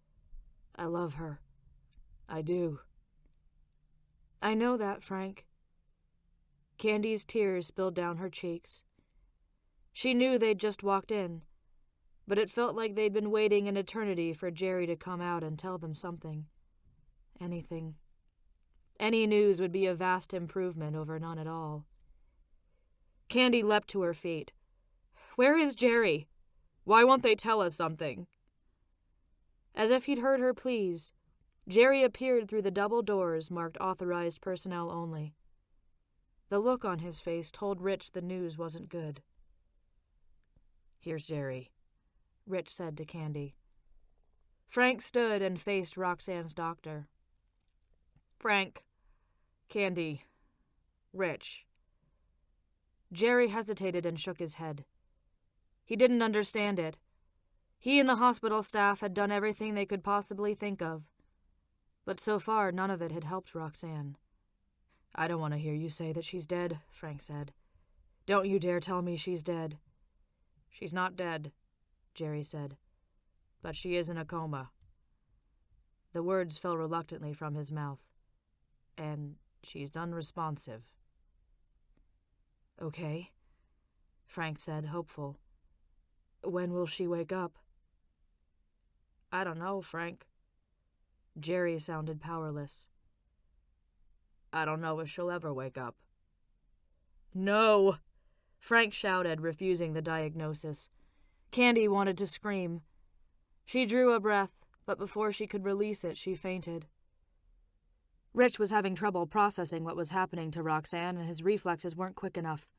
"I love her. I do." "I know that, Frank." Candy's tears spilled down her cheeks. She knew they'd just walked in, but it felt like they'd been waiting an eternity for Jerry to come out and tell them something. Anything. Any news would be a vast improvement over none at all. Candy leapt to her feet. "Where is Jerry? Why won't they tell us something?" As if he'd heard her pleas, Jerry appeared through the double doors marked authorized personnel only. The look on his face told Rich the news wasn't good. "Here's Jerry," Rich said to Candy. Frank stood and faced Roxanne's doctor. "Frank, Candy, Rich." Jerry hesitated and shook his head. He didn't understand it. He and the hospital staff had done everything they could possibly think of, but so far none of it had helped Roxanne. "I don't want to hear you say that she's dead," Frank said. "Don't you dare tell me she's dead." "She's not dead," Jerry said, "but she is in a coma." The words fell reluctantly from his mouth. "And she's unresponsive." "Okay," Frank said, hopeful. "When will she wake up?" "I don't know, Frank." Jerry sounded powerless. "I don't know if she'll ever wake up." "No!" Frank shouted, refusing the diagnosis. Candy wanted to scream. She drew a breath, but before she could release it, she fainted. Rich was having trouble processing what was happening to Roxanne, and his reflexes weren't quick enough.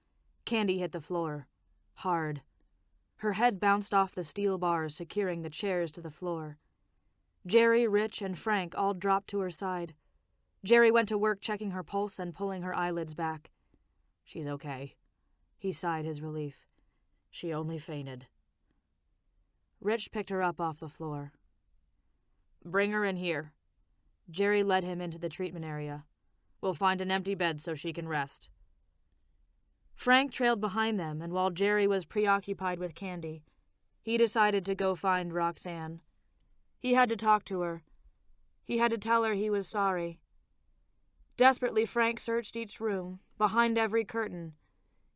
Candy hit the floor. Hard. Her head bounced off the steel bars securing the chairs to the floor. Jerry, Rich, and Frank all dropped to her side. Jerry went to work checking her pulse and pulling her eyelids back. "She's okay." He sighed his relief. "She only fainted." Rich picked her up off the floor. "Bring her in here." Jerry led him into the treatment area. "We'll find an empty bed so she can rest." Frank trailed behind them, and while Jerry was preoccupied with Candy, he decided to go find Roxanne. He had to talk to her. He had to tell her he was sorry. Desperately, Frank searched each room, behind every curtain,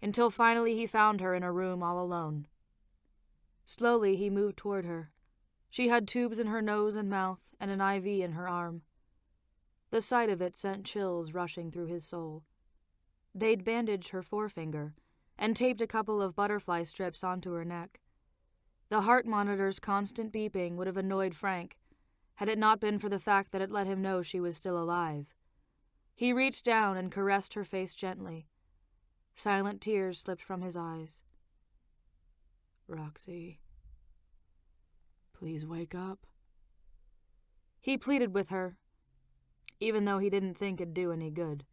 until finally he found her in a room all alone. Slowly he moved toward her. She had tubes in her nose and mouth and an IV in her arm. The sight of it sent chills rushing through his soul. They'd bandaged her forefinger and taped a couple of butterfly strips onto her neck. The heart monitor's constant beeping would have annoyed Frank, had it not been for the fact that it let him know she was still alive. He reached down and caressed her face gently. Silent tears slipped from his eyes. "Roxy, please wake up." He pleaded with her, even though he didn't think it'd do any good.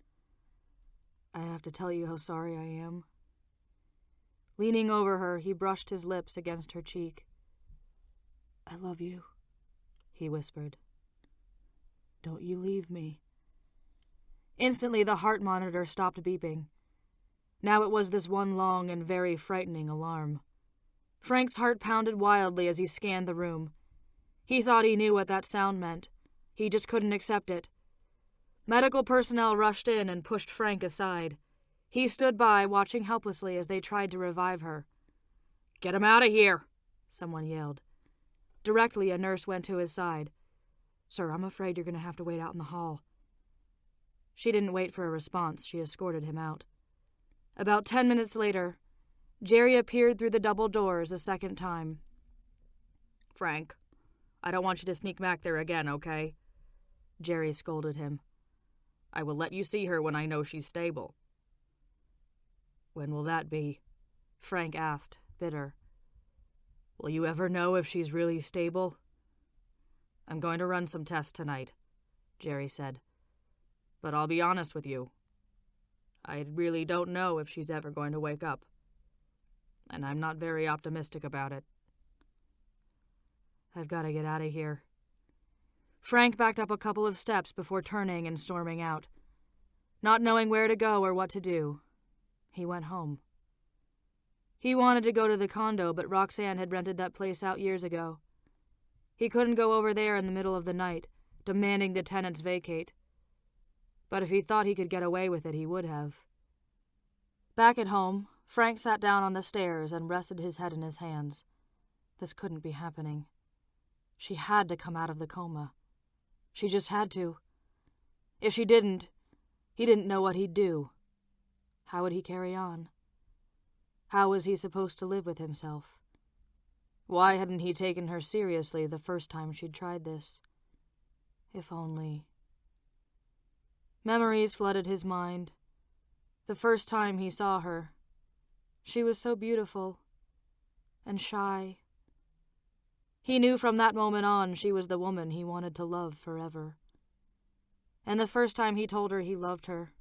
"I have to tell you how sorry I am." Leaning over her, he brushed his lips against her cheek. "I love you," he whispered. "Don't you leave me." Instantly, the heart monitor stopped beeping. Now it was this one long and very frightening alarm. Frank's heart pounded wildly as he scanned the room. He thought he knew what that sound meant. He just couldn't accept it. Medical personnel rushed in and pushed Frank aside. He stood by, watching helplessly as they tried to revive her. "Get him out of here!" someone yelled. Directly, a nurse went to his side. "Sir, I'm afraid you're going to have to wait out in the hall." She didn't wait for a response. She escorted him out. About 10 minutes later, Jerry appeared through the double doors a second time. "Frank, I don't want you to sneak back there again, okay?" Jerry scolded him. "I will let you see her when I know she's stable." "When will that be?" Frank asked, bitter. "Will you ever know if she's really stable?" "I'm going to run some tests tonight," Jerry said. "But I'll be honest with you. I really don't know if she's ever going to wake up. And I'm not very optimistic about it." I've got to get out of here. Frank backed up a couple of steps before turning and storming out. Not knowing where to go or what to do, he went home. He wanted to go to the condo, but Roxanne had rented that place out years ago. He couldn't go over there in the middle of the night, demanding the tenants vacate. But if he thought he could get away with it, he would have. Back at home, Frank sat down on the stairs and rested his head in his hands. This couldn't be happening. She had to come out of the coma. She just had to. If she didn't, he didn't know what he'd do. How would he carry on? How was he supposed to live with himself? Why hadn't he taken her seriously the first time she'd tried this? If only... Memories flooded his mind. The first time he saw her. She was so beautiful. And shy. He knew from that moment on she was the woman he wanted to love forever. And the first time he told her he loved her.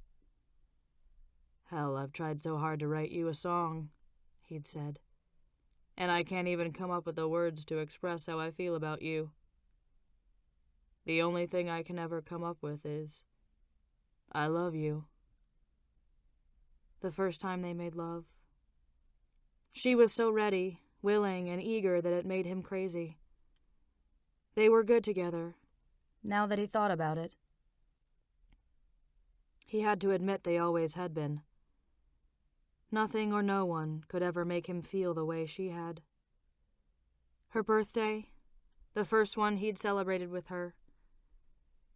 "Hell, I've tried so hard to write you a song," he'd said. "And I can't even come up with the words to express how I feel about you. The only thing I can ever come up with is, I love you." The first time they made love. She was so ready, willing, and eager that it made him crazy. They were good together, now that he thought about it. He had to admit they always had been. Nothing or no one could ever make him feel the way she had. Her birthday, the first one he'd celebrated with her.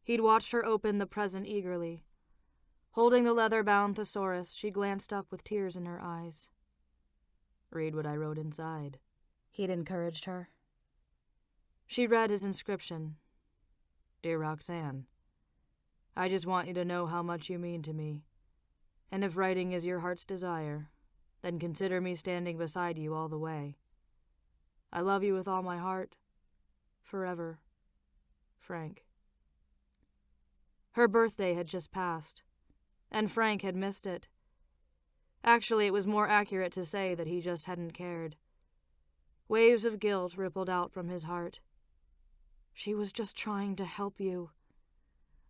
He'd watched her open the present eagerly. Holding the leather-bound thesaurus, she glanced up with tears in her eyes. "Read what I wrote inside," he'd encouraged her. She read his inscription. "Dear Roxanne, I just want you to know how much you mean to me. And if writing is your heart's desire, then consider me standing beside you all the way. I love you with all my heart. Forever. Frank." Her birthday had just passed, and Frank had missed it. Actually, it was more accurate to say that he just hadn't cared. Waves of guilt rippled out from his heart. She was just trying to help you.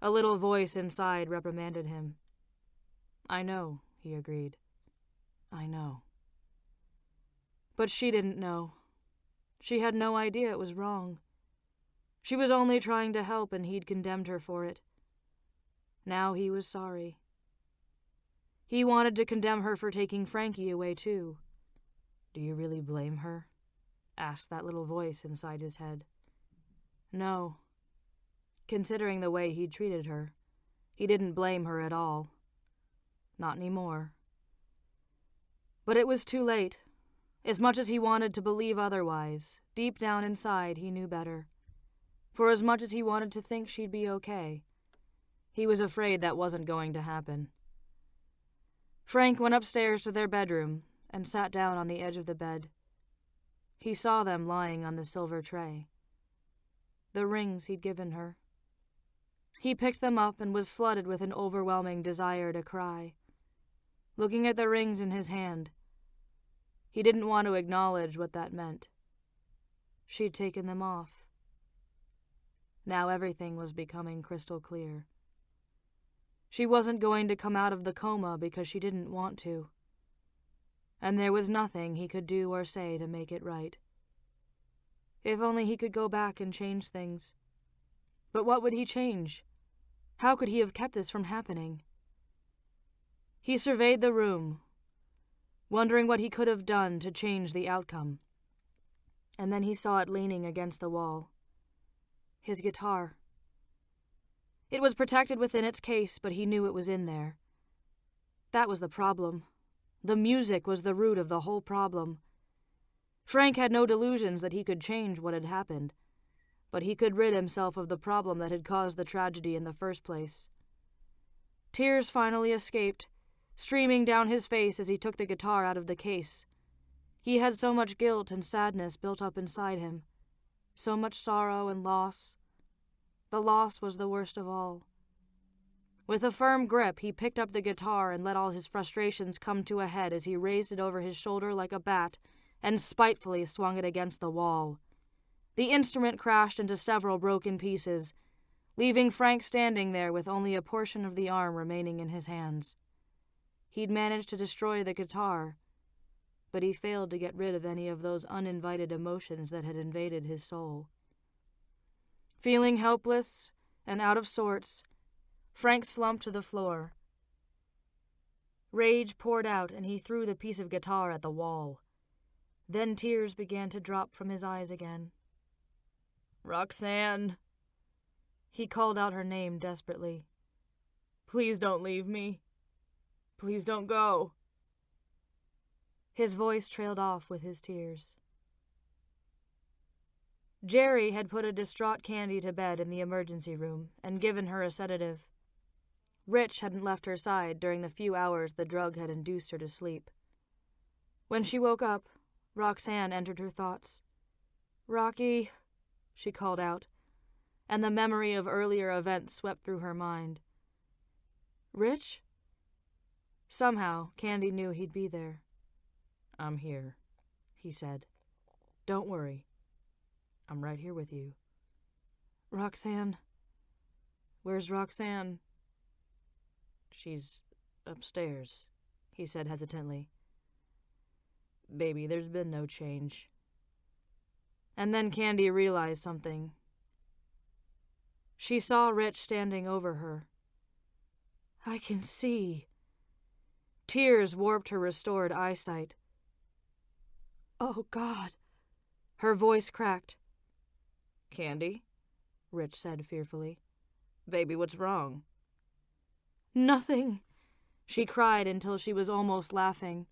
A little voice inside reprimanded him. "I know," he agreed. "I know." But she didn't know. She had no idea it was wrong. She was only trying to help, and he'd condemned her for it. Now he was sorry. He wanted to condemn her for taking Frankie away, too. "Do you really blame her?" asked that little voice inside his head. No. Considering the way he'd treated her, he didn't blame her at all. Not anymore. But it was too late. As much as he wanted to believe otherwise, deep down inside he knew better. For as much as he wanted to think she'd be okay, he was afraid that wasn't going to happen. Frank went upstairs to their bedroom and sat down on the edge of the bed. He saw them lying on the silver tray. The rings he'd given her. He picked them up and was flooded with an overwhelming desire to cry. Looking at the rings in his hand, he didn't want to acknowledge what that meant. She'd taken them off. Now everything was becoming crystal clear. She wasn't going to come out of the coma because she didn't want to. And there was nothing he could do or say to make it right. If only he could go back and change things. But what would he change? How could he have kept this from happening? He surveyed the room, wondering what he could have done to change the outcome. And then he saw it leaning against the wall. His guitar. It was protected within its case, but he knew it was in there. That was the problem. The music was the root of the whole problem. Frank had no delusions that he could change what had happened, but he could rid himself of the problem that had caused the tragedy in the first place. Tears finally escaped, streaming down his face as he took the guitar out of the case. He had so much guilt and sadness built up inside him, so much sorrow and loss. The loss was the worst of all. With a firm grip, he picked up the guitar and let all his frustrations come to a head as he raised it over his shoulder like a bat and spitefully swung it against the wall. The instrument crashed into several broken pieces, leaving Frank standing there with only a portion of the arm remaining in his hands. He'd managed to destroy the guitar, but he failed to get rid of any of those uninvited emotions that had invaded his soul. Feeling helpless and out of sorts, Frank slumped to the floor. Rage poured out, and he threw the piece of guitar at the wall. Then tears began to drop from his eyes again. "Roxanne!" He called out her name desperately. "Please don't leave me. Please don't go." His voice trailed off with his tears. Jerry had put a distraught Candy to bed in the emergency room and given her a sedative. Rich hadn't left her side during the few hours the drug had induced her to sleep. When she woke up, Roxanne entered her thoughts. "Rocky," she called out, and the memory of earlier events swept through her mind. "Rich?" Somehow, Candy knew he'd be there. "I'm here," he said. "Don't worry. I'm right here with you." "Roxanne? Where's Roxanne?" "She's upstairs," he said hesitantly. "Baby, there's been no change." And then Candy realized something. She saw Rich standing over her. "I can see." Tears warped her restored eyesight. "Oh, God." Her voice cracked. "Candy?" Rich said fearfully. "Baby, what's wrong?" "Nothing," she cried until she was almost laughing.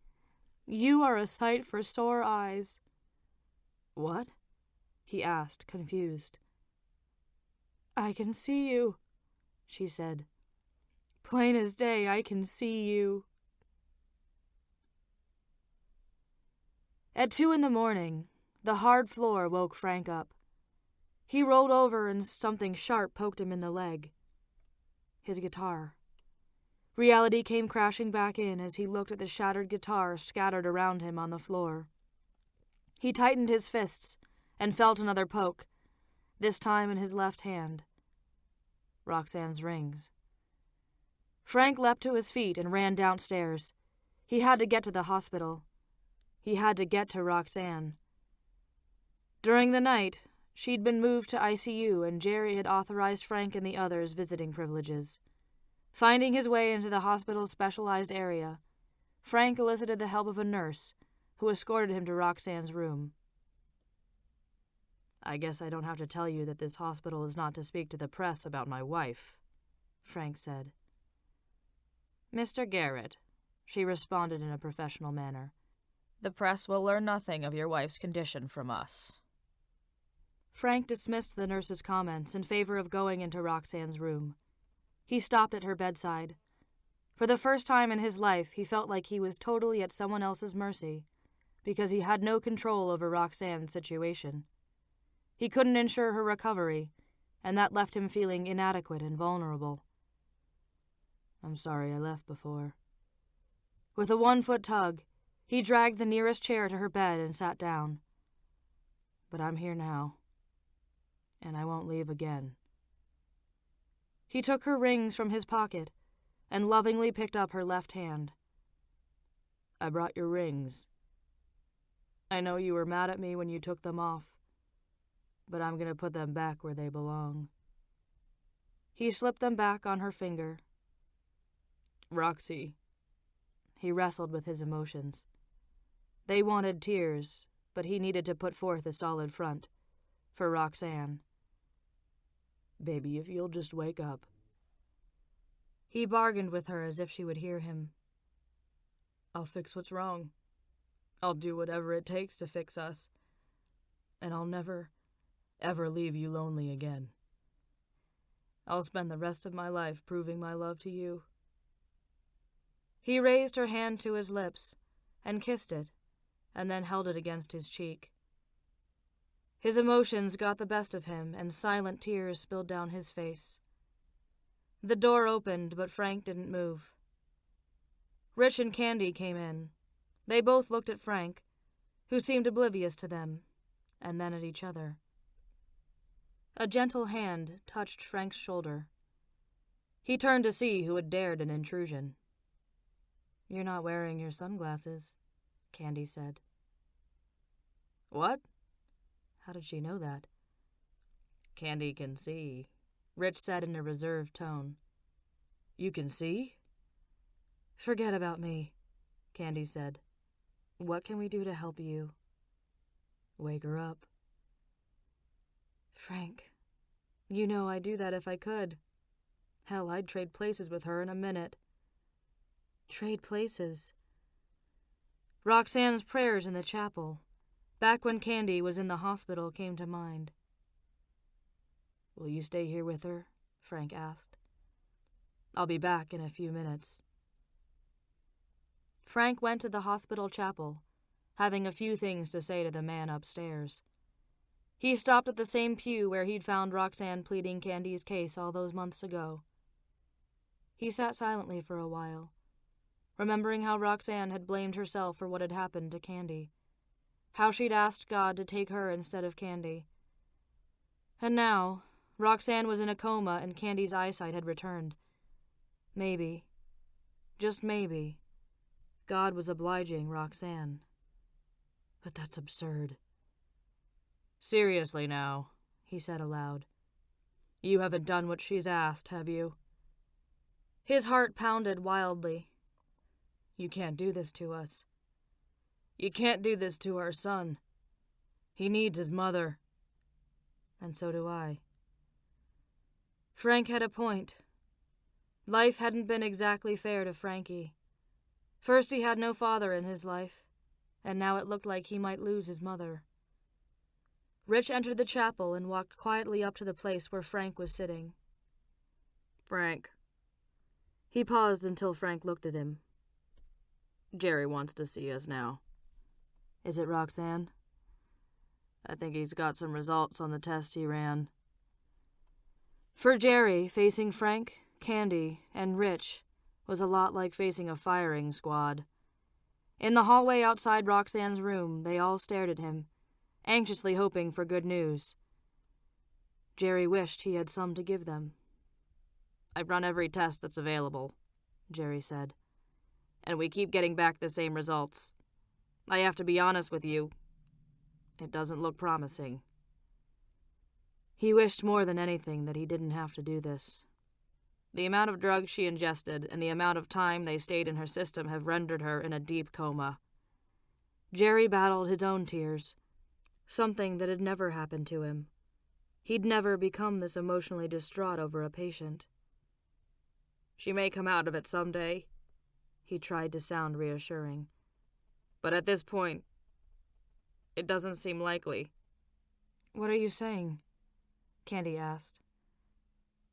"You are a sight for sore eyes." "What?" he asked, confused. "I can see you," she said. "Plain as day, I can see you." At 2 a.m, the hard floor woke Frank up. He rolled over and something sharp poked him in the leg. His guitar. Reality came crashing back in as he looked at the shattered guitar scattered around him on the floor. He tightened his fists and felt another poke, this time in his left hand. Roxanne's rings. Frank leapt to his feet and ran downstairs. He had to get to the hospital. He had to get to Roxanne. During the night, she'd been moved to ICU and Jerry had authorized Frank and the others visiting privileges. Finding his way into the hospital's specialized area, Frank elicited the help of a nurse, who escorted him to Roxanne's room. "I guess I don't have to tell you that this hospital is not to speak to the press about my wife," Frank said. "Mr. Garrett," she responded in a professional manner, "the press will learn nothing of your wife's condition from us." Frank dismissed the nurse's comments in favor of going into Roxanne's room. He stopped at her bedside. For the first time in his life, he felt like he was totally at someone else's mercy, because he had no control over Roxanne's situation. He couldn't ensure her recovery, and that left him feeling inadequate and vulnerable. "I'm sorry I left before." With a 1-foot tug, he dragged the nearest chair to her bed and sat down. "But I'm here now, and I won't leave again." He took her rings from his pocket and lovingly picked up her left hand. "I brought your rings. I know you were mad at me when you took them off, but I'm going to put them back where they belong." He slipped them back on her finger. "Roxy." He wrestled with his emotions. They wanted tears, but he needed to put forth a solid front. For Roxanne. "Baby, if you'll just wake up." He bargained with her as if she would hear him. "I'll fix what's wrong. I'll do whatever it takes to fix us. And I'll never, ever leave you lonely again. I'll spend the rest of my life proving my love to you." He raised her hand to his lips and kissed it, and then held it against his cheek. His emotions got the best of him, and silent tears spilled down his face. The door opened, but Frank didn't move. Rich and Candy came in. They both looked at Frank, who seemed oblivious to them, and then at each other. A gentle hand touched Frank's shoulder. He turned to see who had dared an intrusion. "You're not wearing your sunglasses," Candy said. "What?" How did she know that? "Candy can see," Rich said in a reserved tone. "You can see?" "Forget about me," Candy said. "What can we do to help you?" "Wake her up." "Frank, you know I'd do that if I could. Hell, I'd trade places with her in a minute." Trade places? Roxanne's prayers in the chapel, back when Candy was in the hospital, came to mind. "Will you stay here with her?" Frank asked. "I'll be back in a few minutes." Frank went to the hospital chapel, having a few things to say to the man upstairs. He stopped at the same pew where he'd found Roxanne pleading Candy's case all those months ago. He sat silently for a while, remembering how Roxanne had blamed herself for what had happened to Candy, how she'd asked God to take her instead of Candy. And now, Roxanne was in a coma and Candy's eyesight had returned. Maybe, just maybe, God was obliging Roxanne. But that's absurd. "Seriously now," he said aloud. "You haven't done what she's asked, have you?" His heart pounded wildly. "You can't do this to us. You can't do this to our son. He needs his mother." And so do I. Frank had a point. Life hadn't been exactly fair to Frankie. First he had no father in his life, and now it looked like he might lose his mother. Rich entered the chapel and walked quietly up to the place where Frank was sitting. "Frank." He paused until Frank looked at him. "Jerry wants to see us now." "Is it Roxanne?" "I think he's got some results on the test he ran." For Jerry, facing Frank, Candy, and Rich was a lot like facing a firing squad. In the hallway outside Roxanne's room, they all stared at him, anxiously hoping for good news. Jerry wished he had some to give them. "I've run every test that's available," Jerry said, "and we keep getting back the same results. I have to be honest with you. It doesn't look promising." He wished more than anything that he didn't have to do this. The amount of drugs she ingested and the amount of time they stayed in her system have rendered her in a deep coma. Jerry battled his own tears, something that had never happened to him. He'd never become this emotionally distraught over a patient. "She may come out of it someday," he tried to sound reassuring. "But at this point, it doesn't seem likely." "What are you saying?" Candy asked.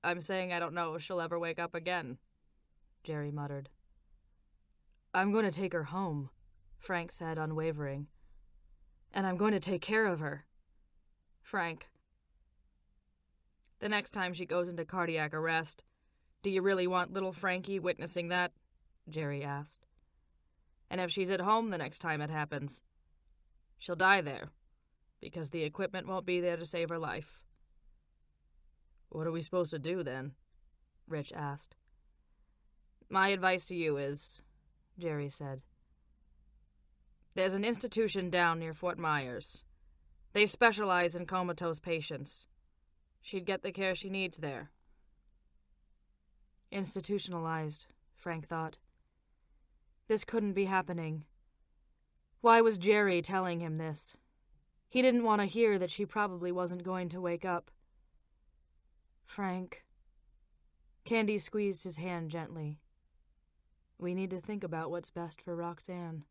"I'm saying I don't know if she'll ever wake up again," Jerry muttered. "I'm going to take her home," Frank said, unwavering. "And I'm going to take care of her." "Frank, the next time she goes into cardiac arrest, do you really want little Frankie witnessing that?" Jerry asked. "And if she's at home the next time it happens, she'll die there, because the equipment won't be there to save her life." "What are we supposed to do then?" Rich asked. "My advice to you is," Jerry said, "there's an institution down near Fort Myers. They specialize in comatose patients. She'd get the care she needs there." Institutionalized, Frank thought. This couldn't be happening. Why was Jerry telling him this? He didn't want to hear that she probably wasn't going to wake up. "Frank." Candy squeezed his hand gently. "We need to think about what's best for Roxanne."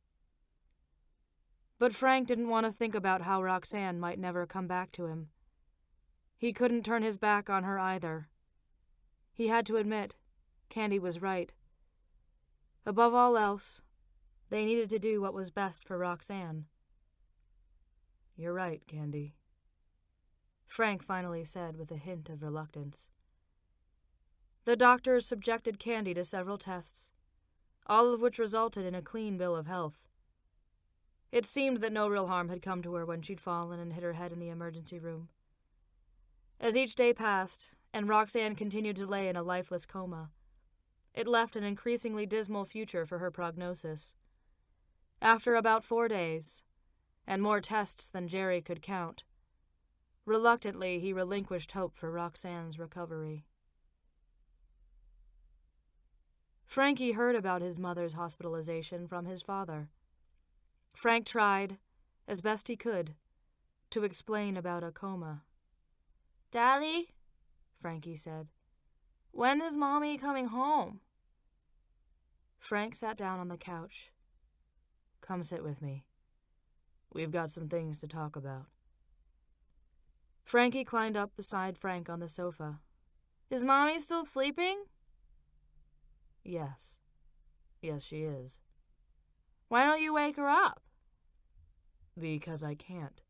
But Frank didn't want to think about how Roxanne might never come back to him. He couldn't turn his back on her either. He had to admit, Candy was right. Above all else, they needed to do what was best for Roxanne. "You're right, Candy," Frank finally said with a hint of reluctance. The doctors subjected Candy to several tests, all of which resulted in a clean bill of health. It seemed that no real harm had come to her when she'd fallen and hit her head in the emergency room. As each day passed, and Roxanne continued to lay in a lifeless coma, it left an increasingly dismal future for her prognosis. After about 4 days, and more tests than Jerry could count, reluctantly he relinquished hope for Roxanne's recovery. Frankie heard about his mother's hospitalization from his father. Frank tried, as best he could, to explain about a coma. "Daddy," Frankie said, "when is Mommy coming home?" Frank sat down on the couch. "Come sit with me. We've got some things to talk about." Frankie climbed up beside Frank on the sofa. "Is Mommy still sleeping?" Yes. Yes, she is." "Why don't you wake her up?" "Because I can't."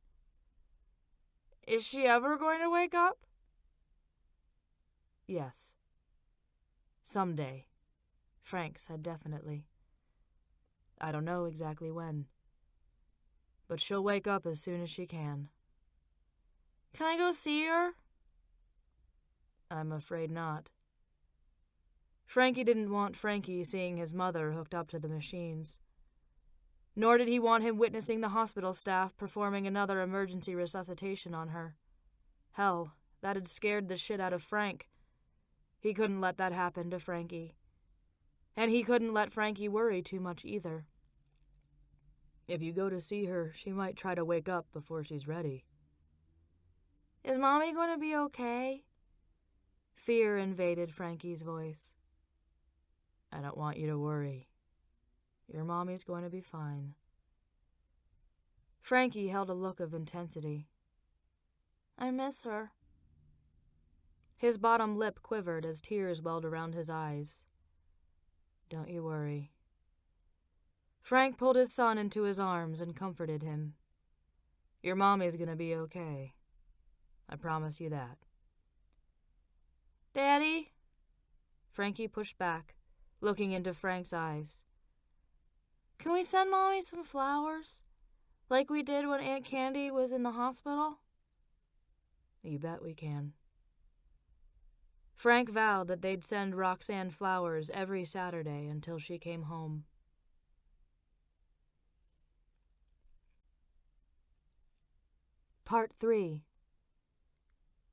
"Is she ever going to wake up?" "Yes. Someday," Frank said definitely. "I don't know exactly when. But she'll wake up as soon as she can." "Can I go see her?" "I'm afraid not." Frankie didn't want Frankie seeing his mother hooked up to the machines. Nor did he want him witnessing the hospital staff performing another emergency resuscitation on her. Hell, that had scared the shit out of Frank. He couldn't let that happen to Frankie. And he couldn't let Frankie worry too much either. "If you go to see her, she might try to wake up before she's ready." "Is Mommy going to be okay?" Fear invaded Frankie's voice. "I don't want you to worry. Your Mommy's going to be fine." Frankie held a look of intensity. "I miss her." His bottom lip quivered as tears welled around his eyes. "Don't you worry." Frank pulled his son into his arms and comforted him. "Your Mommy's gonna be okay. I promise you that." "Daddy?" Frankie pushed back, looking into Frank's eyes. "Can we send Mommy some flowers, like we did when Aunt Candy was in the hospital?" "You bet we can." Frank vowed that they'd send Roxanne flowers every Saturday until she came home. Part 3.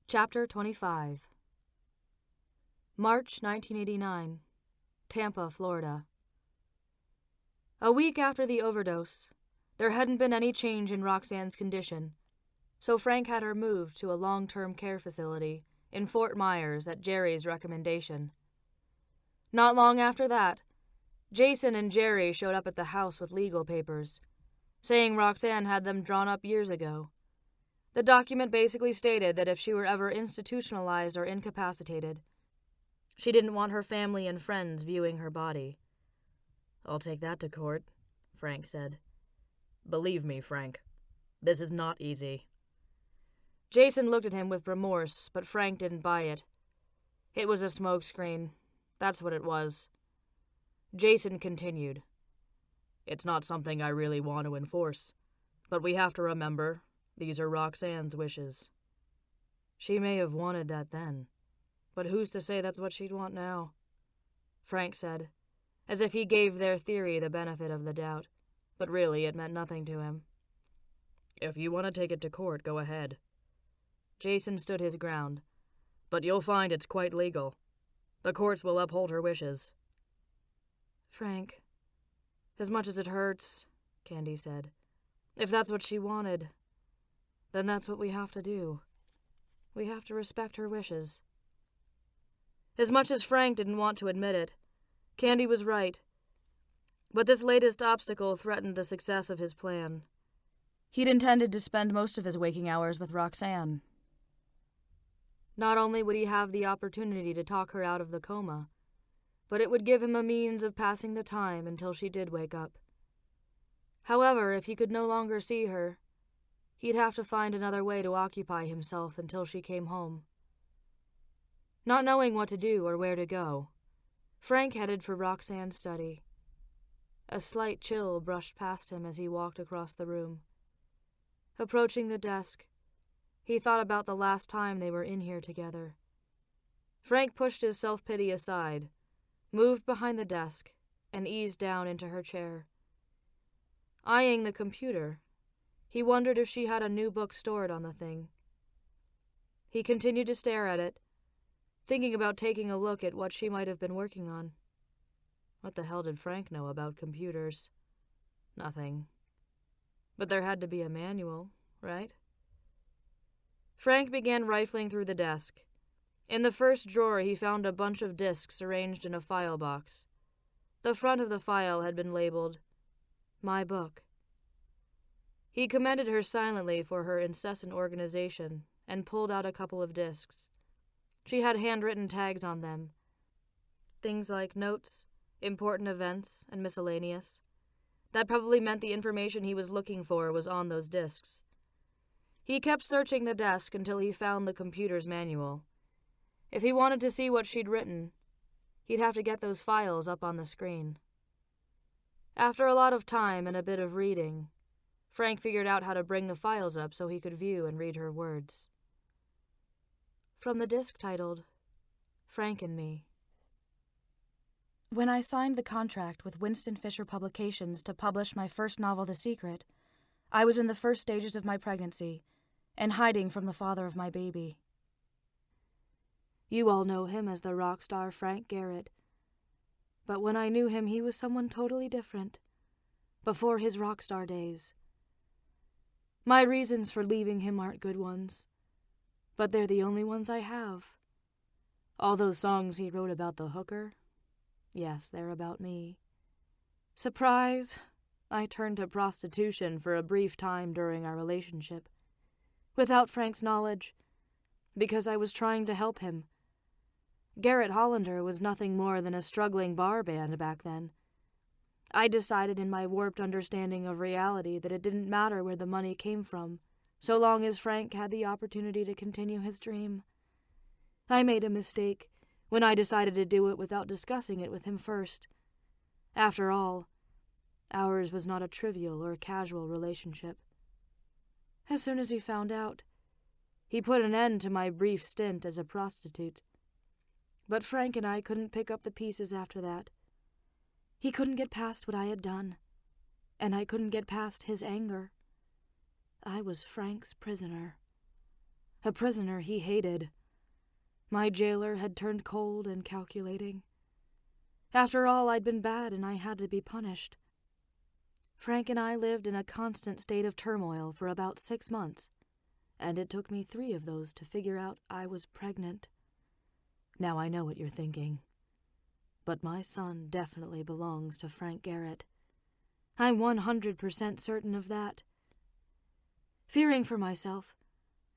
Chapter 25. March 1989. Tampa, Florida. A week after the overdose, there hadn't been any change in Roxanne's condition, so Frank had her moved to a long-term care facility in Fort Myers at Jerry's recommendation. Not long after that, Jason and Jerry showed up at the house with legal papers, saying Roxanne had them drawn up years ago. The document basically stated that if she were ever institutionalized or incapacitated, she didn't want her family and friends viewing her body. "I'll take that to court," Frank said. "Believe me, Frank, this is not easy." Jason looked at him with remorse, but Frank didn't buy it. It was a smokescreen. That's what it was. Jason continued. "It's not something I really want to enforce, but we have to remember these are Roxanne's wishes." "She may have wanted that then, but who's to say that's what she'd want now?" Frank said, as if he gave their theory the benefit of the doubt, but really it meant nothing to him. "If you want to take it to court, go ahead." Jason stood his ground. "But you'll find it's quite legal. The courts will uphold her wishes." "Frank, as much as it hurts," Candy said, "if that's what she wanted, then that's what we have to do. We have to respect her wishes." As much as Frank didn't want to admit it, Candy was right. But this latest obstacle threatened the success of his plan. He'd intended to spend most of his waking hours with Roxanne. Not only would he have the opportunity to talk her out of the coma, but it would give him a means of passing the time until she did wake up. However, if he could no longer see her, he'd have to find another way to occupy himself until she came home. Not knowing what to do or where to go, Frank headed for Roxanne's study. A slight chill brushed past him as he walked across the room. Approaching the desk, He thought about the last time they were in here together. Frank pushed his self-pity aside, moved behind the desk, and eased down into her chair. Eyeing the computer, he wondered if she had a new book stored on the thing. He continued to stare at it, thinking about taking a look at what she might have been working on. What the hell did Frank know about computers? Nothing. But there had to be a manual, right? Frank began rifling through the desk. In the first drawer, he found a bunch of discs arranged in a file box. The front of the file had been labeled, "My Book." He commended her silently for her incessant organization and pulled out a couple of discs. She had handwritten tags on them. Things like notes, important events, and miscellaneous. That probably meant the information he was looking for was on those discs. He kept searching the desk until he found the computer's manual. If he wanted to see what she'd written, he'd have to get those files up on the screen. After a lot of time and a bit of reading, Frank figured out how to bring the files up so he could view and read her words. From the disc titled, "Frank and Me." When I signed the contract with Winston Fisher Publications to publish my first novel, The Secret, I was in the first stages of my pregnancy and hiding from the father of my baby. You all know him as the rock star Frank Garrett. But when I knew him, he was someone totally different, before his rock star days. My reasons for leaving him aren't good ones, but they're the only ones I have. All those songs he wrote about the hooker, yes, they're about me. Surprise! I turned to prostitution for a brief time during our relationship, without Frank's knowledge, because I was trying to help him. Garrett Hollander was nothing more than a struggling bar band back then. I decided in my warped understanding of reality that it didn't matter where the money came from, so long as Frank had the opportunity to continue his dream. I made a mistake when I decided to do it without discussing it with him first. After all, ours was not a trivial or casual relationship. As soon as he found out, he put an end to my brief stint as a prostitute. But Frank and I couldn't pick up the pieces after that. He couldn't get past what I had done, and I couldn't get past his anger. I was Frank's prisoner. A prisoner he hated. My jailer had turned cold and calculating. After all, I'd been bad and I had to be punished. Frank and I lived in a constant state of turmoil for about 6 months, and it took me 3 of those to figure out I was pregnant. Now I know what you're thinking. But my son definitely belongs to Frank Garrett. I'm 100% certain of that. Fearing for myself,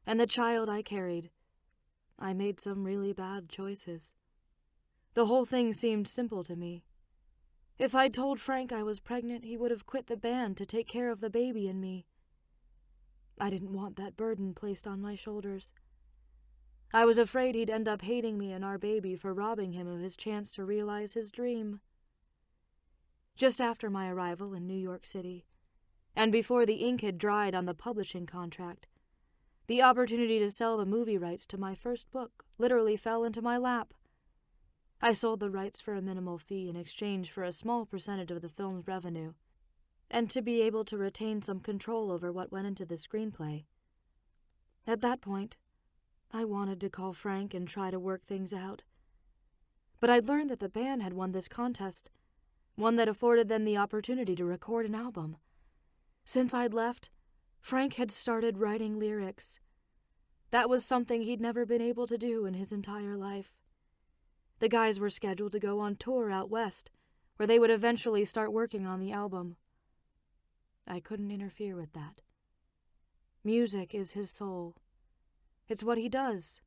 and the child I carried, I made some really bad choices. The whole thing seemed simple to me. If I'd told Frank I was pregnant, he would have quit the band to take care of the baby and me. I didn't want that burden placed on my shoulders. I was afraid he'd end up hating me and our baby for robbing him of his chance to realize his dream. Just after my arrival in New York City, and before the ink had dried on the publishing contract, the opportunity to sell the movie rights to my first book literally fell into my lap. I sold the rights for a minimal fee in exchange for a small percentage of the film's revenue, and to be able to retain some control over what went into the screenplay. At that point, I wanted to call Frank and try to work things out. But I'd learned that the band had won this contest, one that afforded them the opportunity to record an album. Since I'd left, Frank had started writing lyrics. That was something he'd never been able to do in his entire life. The guys were scheduled to go on tour out west, where they would eventually start working on the album. I couldn't interfere with that. Music is his soul. It's what he does.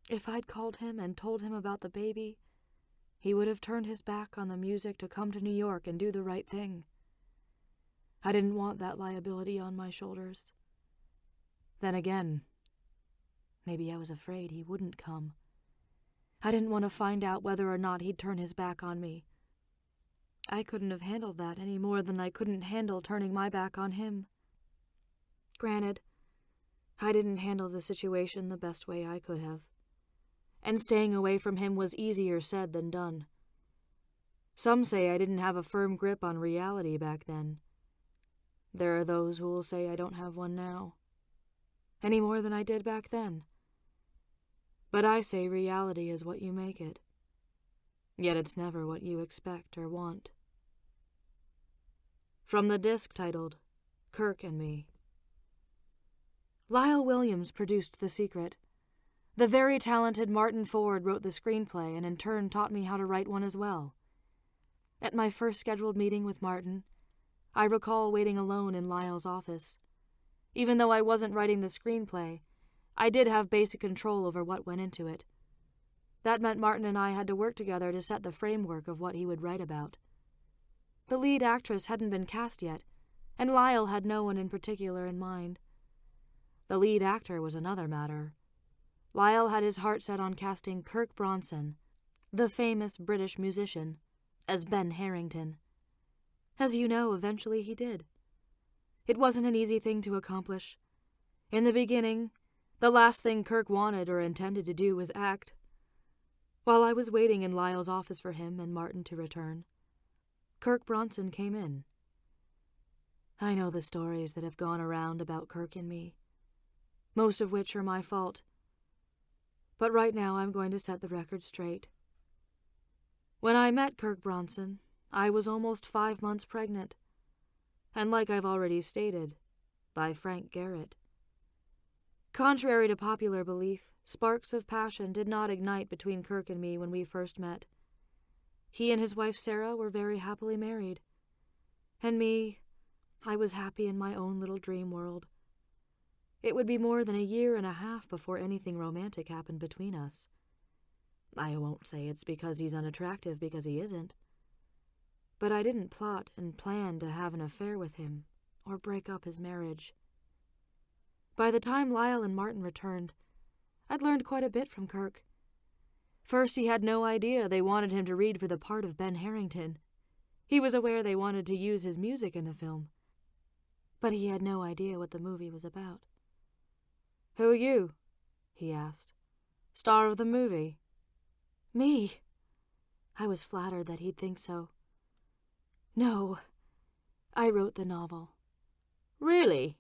If I'd called him and told him about the baby, he would have turned his back on the music to come to New York and do the right thing. I didn't want that liability on my shoulders. Then again, maybe I was afraid he wouldn't come. I didn't want to find out whether or not he'd turn his back on me. I couldn't have handled that any more than I couldn't handle turning my back on him. Granted, I didn't handle the situation the best way I could have, and staying away from him was easier said than done. Some say I didn't have a firm grip on reality back then. There are those who will say I don't have one now, any more than I did back then. But I say reality is what you make it, yet it's never what you expect or want. From the disc titled Kirk and Me. Lyle Williams produced The Secret. The very talented Martin Ford wrote the screenplay and in turn taught me how to write one as well. At my first scheduled meeting with Martin, I recall waiting alone in Lyle's office. Even though I wasn't writing the screenplay, I did have basic control over what went into it. That meant Martin and I had to work together to set the framework of what he would write about. The lead actress hadn't been cast yet, and Lyle had no one in particular in mind. The lead actor was another matter. Lyle had his heart set on casting Kirk Bronson, the famous British musician, as Ben Harrington. As you know, eventually he did. It wasn't an easy thing to accomplish. In the beginning, the last thing Kirk wanted or intended to do was act. While I was waiting in Lyle's office for him and Martin to return, Kirk Bronson came in. I know the stories that have gone around about Kirk and me, most of which are my fault. But right now I'm going to set the record straight. When I met Kirk Bronson, I was almost 5 months pregnant, and like I've already stated, by Frank Garrett. Contrary to popular belief, sparks of passion did not ignite between Kirk and me when we first met. He and his wife Sarah were very happily married. And me, I was happy in my own little dream world. It would be more than 1.5 years before anything romantic happened between us. I won't say it's because he's unattractive, because he isn't. But I didn't plot and plan to have an affair with him or break up his marriage. By the time Lyle and Martin returned, I'd learned quite a bit from Kirk. First, he had no idea they wanted him to read for the part of Ben Harrington. He was aware they wanted to use his music in the film, but he had no idea what the movie was about. "Who are you?" he asked. "Star of the movie?" "Me?" I was flattered that he'd think so. "No, I wrote the novel." "Really?"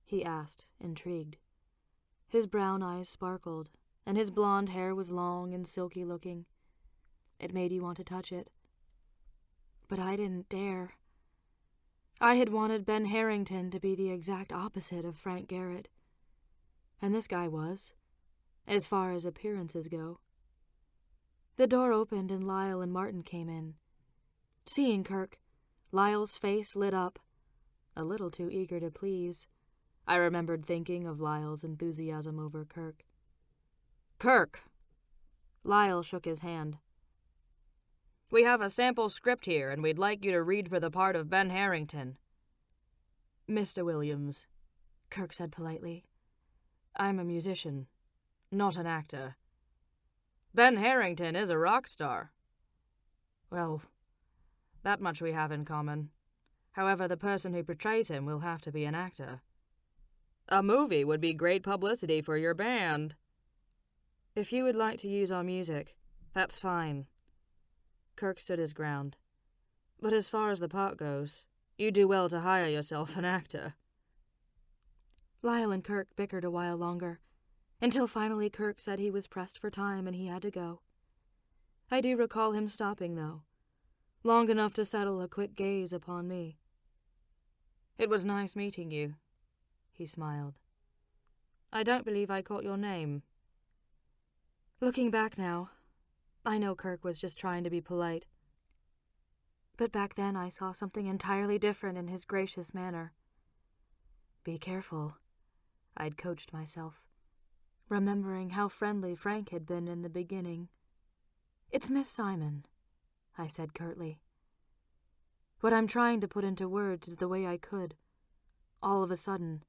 he asked, intrigued. His brown eyes sparkled, and his blonde hair was long and silky looking. It made you want to touch it. But I didn't dare. I had wanted Ben Harrington to be the exact opposite of Frank Garrett. And this guy was, as far as appearances go. The door opened and Lyle and Martin came in. Seeing Kirk, Lyle's face lit up, a little too eager to please. I remembered thinking of Lyle's enthusiasm over Kirk. "Kirk!" Lyle shook his hand. "We have a sample script here, and we'd like you to read for the part of Ben Harrington." "Mr. Williams," Kirk said politely, "I'm a musician, not an actor." "Ben Harrington is a rock star." "Well, that much we have in common. However, the person who portrays him will have to be an actor." "A movie would be great publicity for your band." "If you would like to use our music, that's fine." Kirk stood his ground. "But as far as the part goes, you do well to hire yourself an actor." Lyle and Kirk bickered a while longer, until finally Kirk said he was pressed for time and he had to go. I do recall him stopping, though, long enough to settle a quick gaze upon me. "It was nice meeting you," he smiled. "I don't believe I caught your name." Looking back now, I know Kirk was just trying to be polite. But back then I saw something entirely different in his gracious manner. "Be careful," I'd coached myself, remembering how friendly Frank had been in the beginning. "It's Miss Simon," I said curtly. What I'm trying to put into words is the way I could, all of a sudden,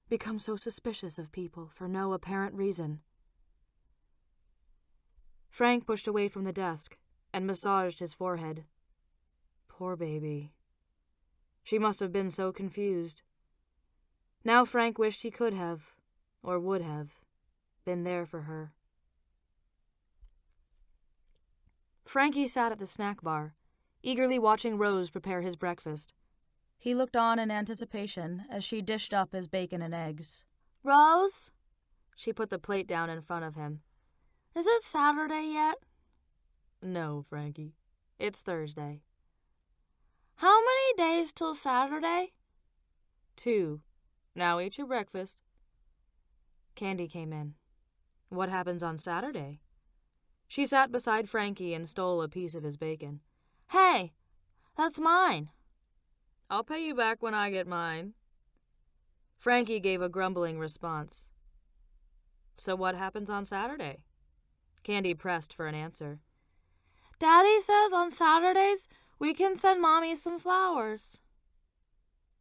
become so suspicious of people for no apparent reason. Frank pushed away from the desk and massaged his forehead. Poor baby. She must have been so confused. Now Frank wished he could have, or would have, been there for her. Frankie sat at the snack bar, eagerly watching Rose prepare his breakfast. He looked on in anticipation as she dished up his bacon and eggs. "Rose?" She put the plate down in front of him. "Is it Saturday yet?" "No, Frankie. It's Thursday." "How many days till Saturday?" 2. Now eat your breakfast." Candy came in. "What happens on Saturday?" She sat beside Frankie and stole a piece of his bacon. "Hey, that's mine." "I'll pay you back when I get mine." Frankie gave a grumbling response. "So what happens on Saturday?" Candy pressed for an answer. "Daddy says on Saturdays we can send Mommy some flowers."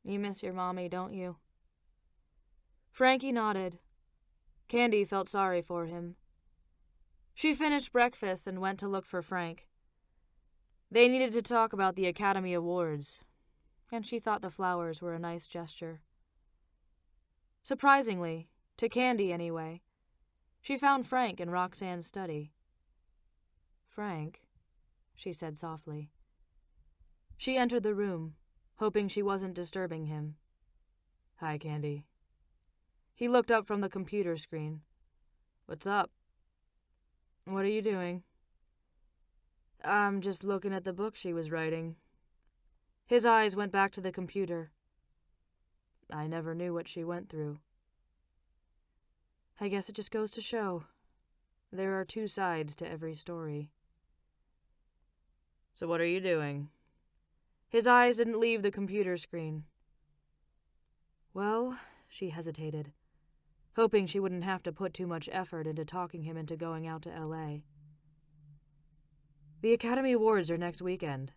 "You miss your mommy, don't you?" Frankie nodded. Candy felt sorry for him. She finished breakfast and went to look for Frank. They needed to talk about the Academy Awards, and she thought the flowers were a nice gesture. Surprisingly, to Candy anyway, she found Frank in Roxanne's study. "Frank," she said softly. She entered the room, hoping she wasn't disturbing him. "Hi, Candy." He looked up from the computer screen. "What's up?" "What are you doing?" "I'm just looking at the book she was writing." His eyes went back to the computer. "I never knew what she went through." "I guess it just goes to show. There are 2 sides to every story." "So what are you doing?" His eyes didn't leave the computer screen. "Well," she hesitated, hoping she wouldn't have to put too much effort into talking him into going out to L.A. "The Academy Awards are next weekend.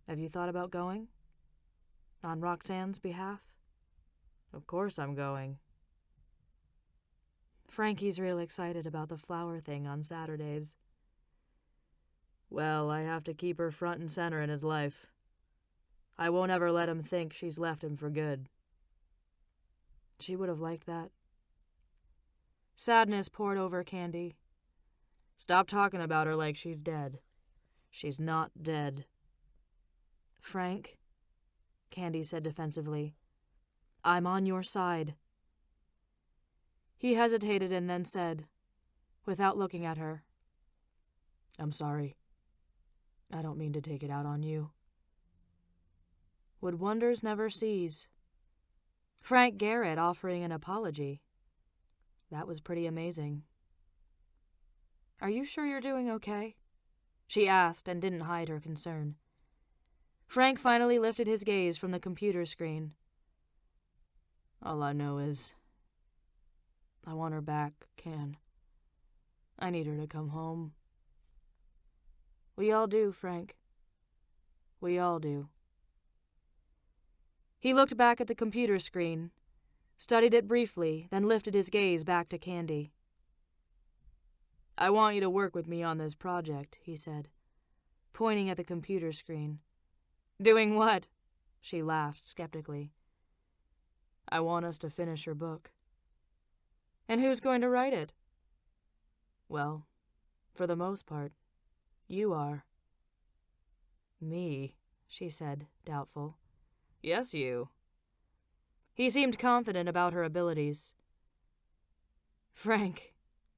Have you thought about going? On Roxanne's behalf?" "Of course I'm going." Frankie's real excited about the flower thing on Saturdays. "Well, I have to keep her front and center in his life. I won't ever let him think she's left him for good." She would have liked that. Sadness poured over Candy. "Stop talking about her like she's dead. She's not dead." "Frank," Candy said defensively, "I'm on your side." He hesitated and then said, without looking at her, "I'm sorry. I don't mean to take it out on you." Would wonders never cease? Frank Garrett offering an apology. That was pretty amazing. "Are you sure you're doing okay?" she asked and didn't hide her concern. Frank finally lifted his gaze from the computer screen. "All I know is I want her back, Can. I need her to come home." "We all do, Frank. We all do." He looked back at the computer screen, studied it briefly, then lifted his gaze back to Candy. "I want you to work with me on this project," he said, pointing at the computer screen. "Doing what?" She laughed skeptically. "I want us to finish her book." "And who's going to write it?" "Well, for the most part, you are." "Me?" she said, doubtful. "Yes, you." He seemed confident about her abilities. "Frank,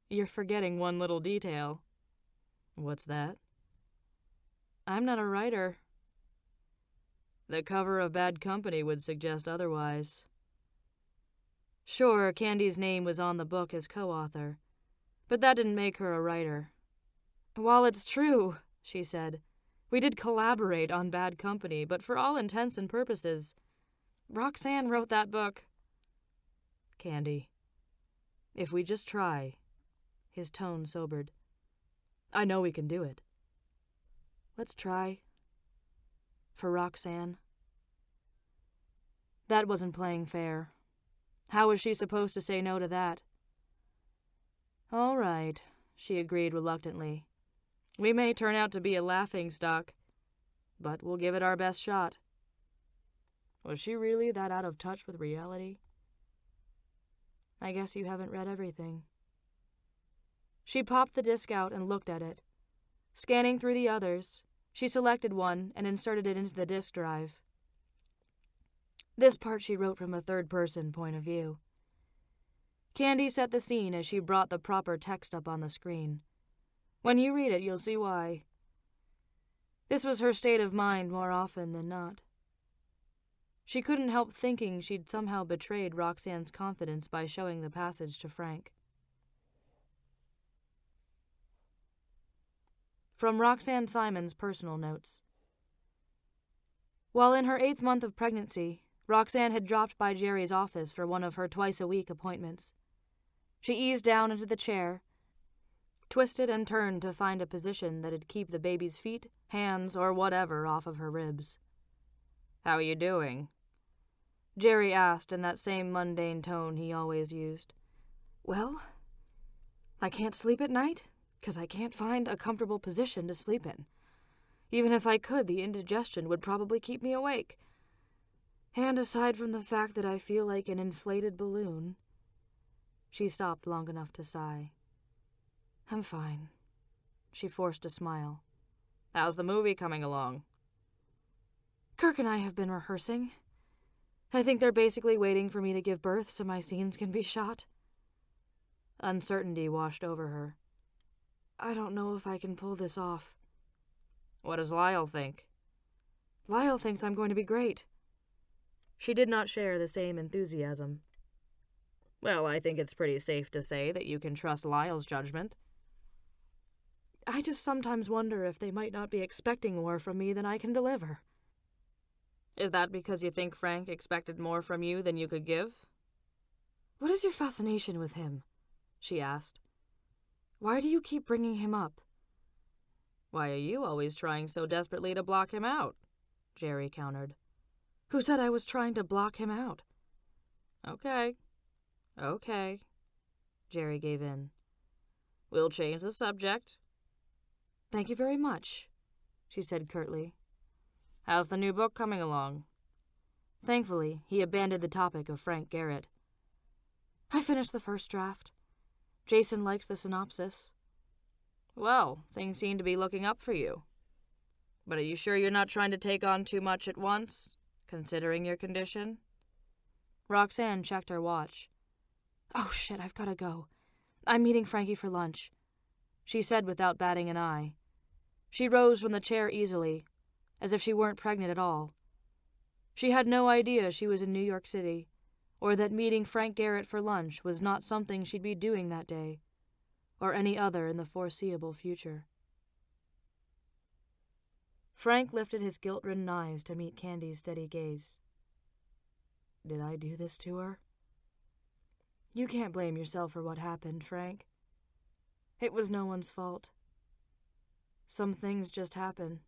you're forgetting one little detail." "What's that?" "I'm not a writer." "The cover of Bad Company would suggest otherwise." Sure, Candy's name was on the book as co-author, but that didn't make her a writer. "While it's true," she said, "we did collaborate on Bad Company, but for all intents and purposes, Roxanne wrote that book." "Candy, if we just try," his tone sobered. "I know we can do it. Let's try. For Roxanne." That wasn't playing fair. How was she supposed to say no to that? "All right," she agreed reluctantly. "We may turn out to be a laughingstock, but we'll give it our best shot." Was she really that out of touch with reality? I guess you haven't read everything. She popped the disc out and looked at it. Scanning through the others, she selected one and inserted it into the disk drive. This part she wrote from a third-person point of view. Candy set the scene as she brought the proper text up on the screen. When you read it, you'll see why. This was her state of mind more often than not. She couldn't help thinking she'd somehow betrayed Roxanne's confidence by showing the passage to Frank. From Roxanne Simon's personal notes. While in her 8th month of pregnancy, Roxanne had dropped by Jerry's office for one of her twice-a-week appointments. She eased down into the chair, twisted and turned to find a position that'd keep the baby's feet, hands, or whatever off of her ribs. "How are you doing?" Jerry asked in that same mundane tone he always used. "Well, I can't sleep at night, 'cause I can't find a comfortable position to sleep in. Even if I could, the indigestion would probably keep me awake. And aside from the fact that I feel like an inflated balloon..." She stopped long enough to sigh. "I'm fine." She forced a smile. "How's the movie coming along?" "Kirk and I have been rehearsing. I think they're basically waiting for me to give birth so my scenes can be shot." Uncertainty washed over her. "I don't know if I can pull this off." "What does Lyle think?" "Lyle thinks I'm going to be great." She did not share the same enthusiasm. "Well, I think it's pretty safe to say that you can trust Lyle's judgment." "I just sometimes wonder if they might not be expecting more from me than I can deliver." "Is that because you think Frank expected more from you than you could give?" "What is your fascination with him?" she asked. "Why do you keep bringing him up?" "Why are you always trying so desperately to block him out?" Jerry countered. "Who said I was trying to block him out?" Okay. Jerry gave in. "We'll change the subject." "Thank you very much," she said curtly. "How's the new book coming along?" Thankfully, he abandoned the topic of Frank Garrett. "I finished the first draft. Jason likes the synopsis." "Well, things seem to be looking up for you. But are you sure you're not trying to take on too much at once, considering your condition?" Roxanne checked her watch. "Oh, shit, I've got to go. I'm meeting Frankie for lunch," she said without batting an eye. She rose from the chair easily, as if she weren't pregnant at all. She had no idea she was in New York City, or that meeting Frank Garrett for lunch was not something she'd be doing that day, or any other in the foreseeable future. Frank lifted his guilt-ridden eyes to meet Candy's steady gaze. "Did I do this to her?" "You can't blame yourself for what happened, Frank. It was no one's fault. Some things just happen."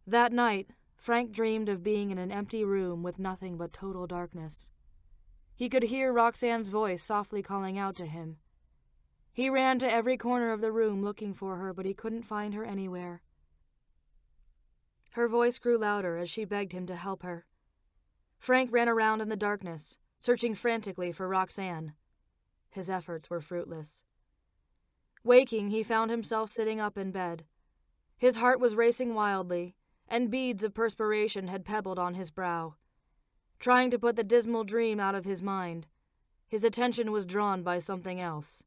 That night, Frank dreamed of being in an empty room with nothing but total darkness. He could hear Roxanne's voice softly calling out to him. He ran to every corner of the room looking for her, but he couldn't find her anywhere. Her voice grew louder as she begged him to help her. Frank ran around in the darkness, searching frantically for Roxanne. His efforts were fruitless. Waking, he found himself sitting up in bed. His heart was racing wildly, and beads of perspiration had pebbled on his brow. Trying to put the dismal dream out of his mind, his attention was drawn by something else.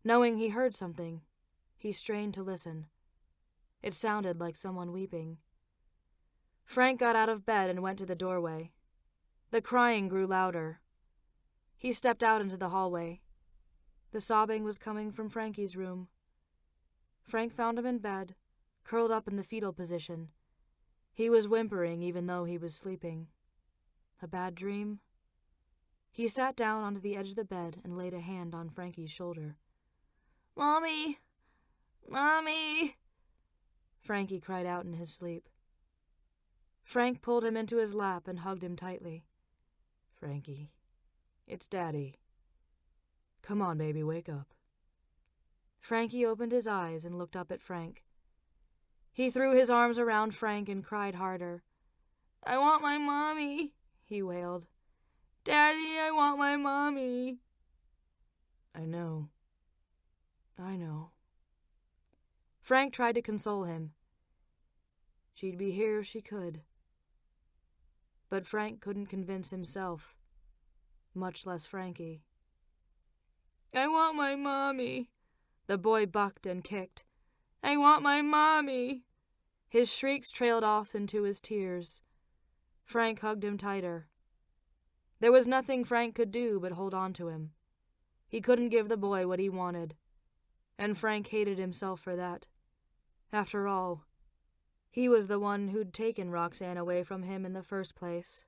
Knowing he heard something, he strained to listen. It sounded like someone weeping. Frank got out of bed and went to the doorway. The crying grew louder. He stepped out into the hallway. The sobbing was coming from Frankie's room. Frank found him in bed, curled up in the fetal position. He was whimpering even though he was sleeping. A bad dream? He sat down onto the edge of the bed and laid a hand on Frankie's shoulder. "Mommy! Mommy!" Frankie cried out in his sleep. Frank pulled him into his lap and hugged him tightly. "Frankie, it's Daddy. Come on, baby, wake up." Frankie opened his eyes and looked up at Frank. He threw his arms around Frank and cried harder. "I want my mommy. he wailed. "Daddy, I want my mommy." I know. Frank tried to console him. She'd be here if she could. But Frank couldn't convince himself, much less Frankie. "I want my mommy," the boy bucked and kicked. "I want my mommy." His shrieks trailed off into his tears. Frank hugged him tighter. There was nothing Frank could do but hold on to him. He couldn't give the boy what he wanted, and Frank hated himself for that. After all, he was the one who'd taken Roxanne away from him in the first place.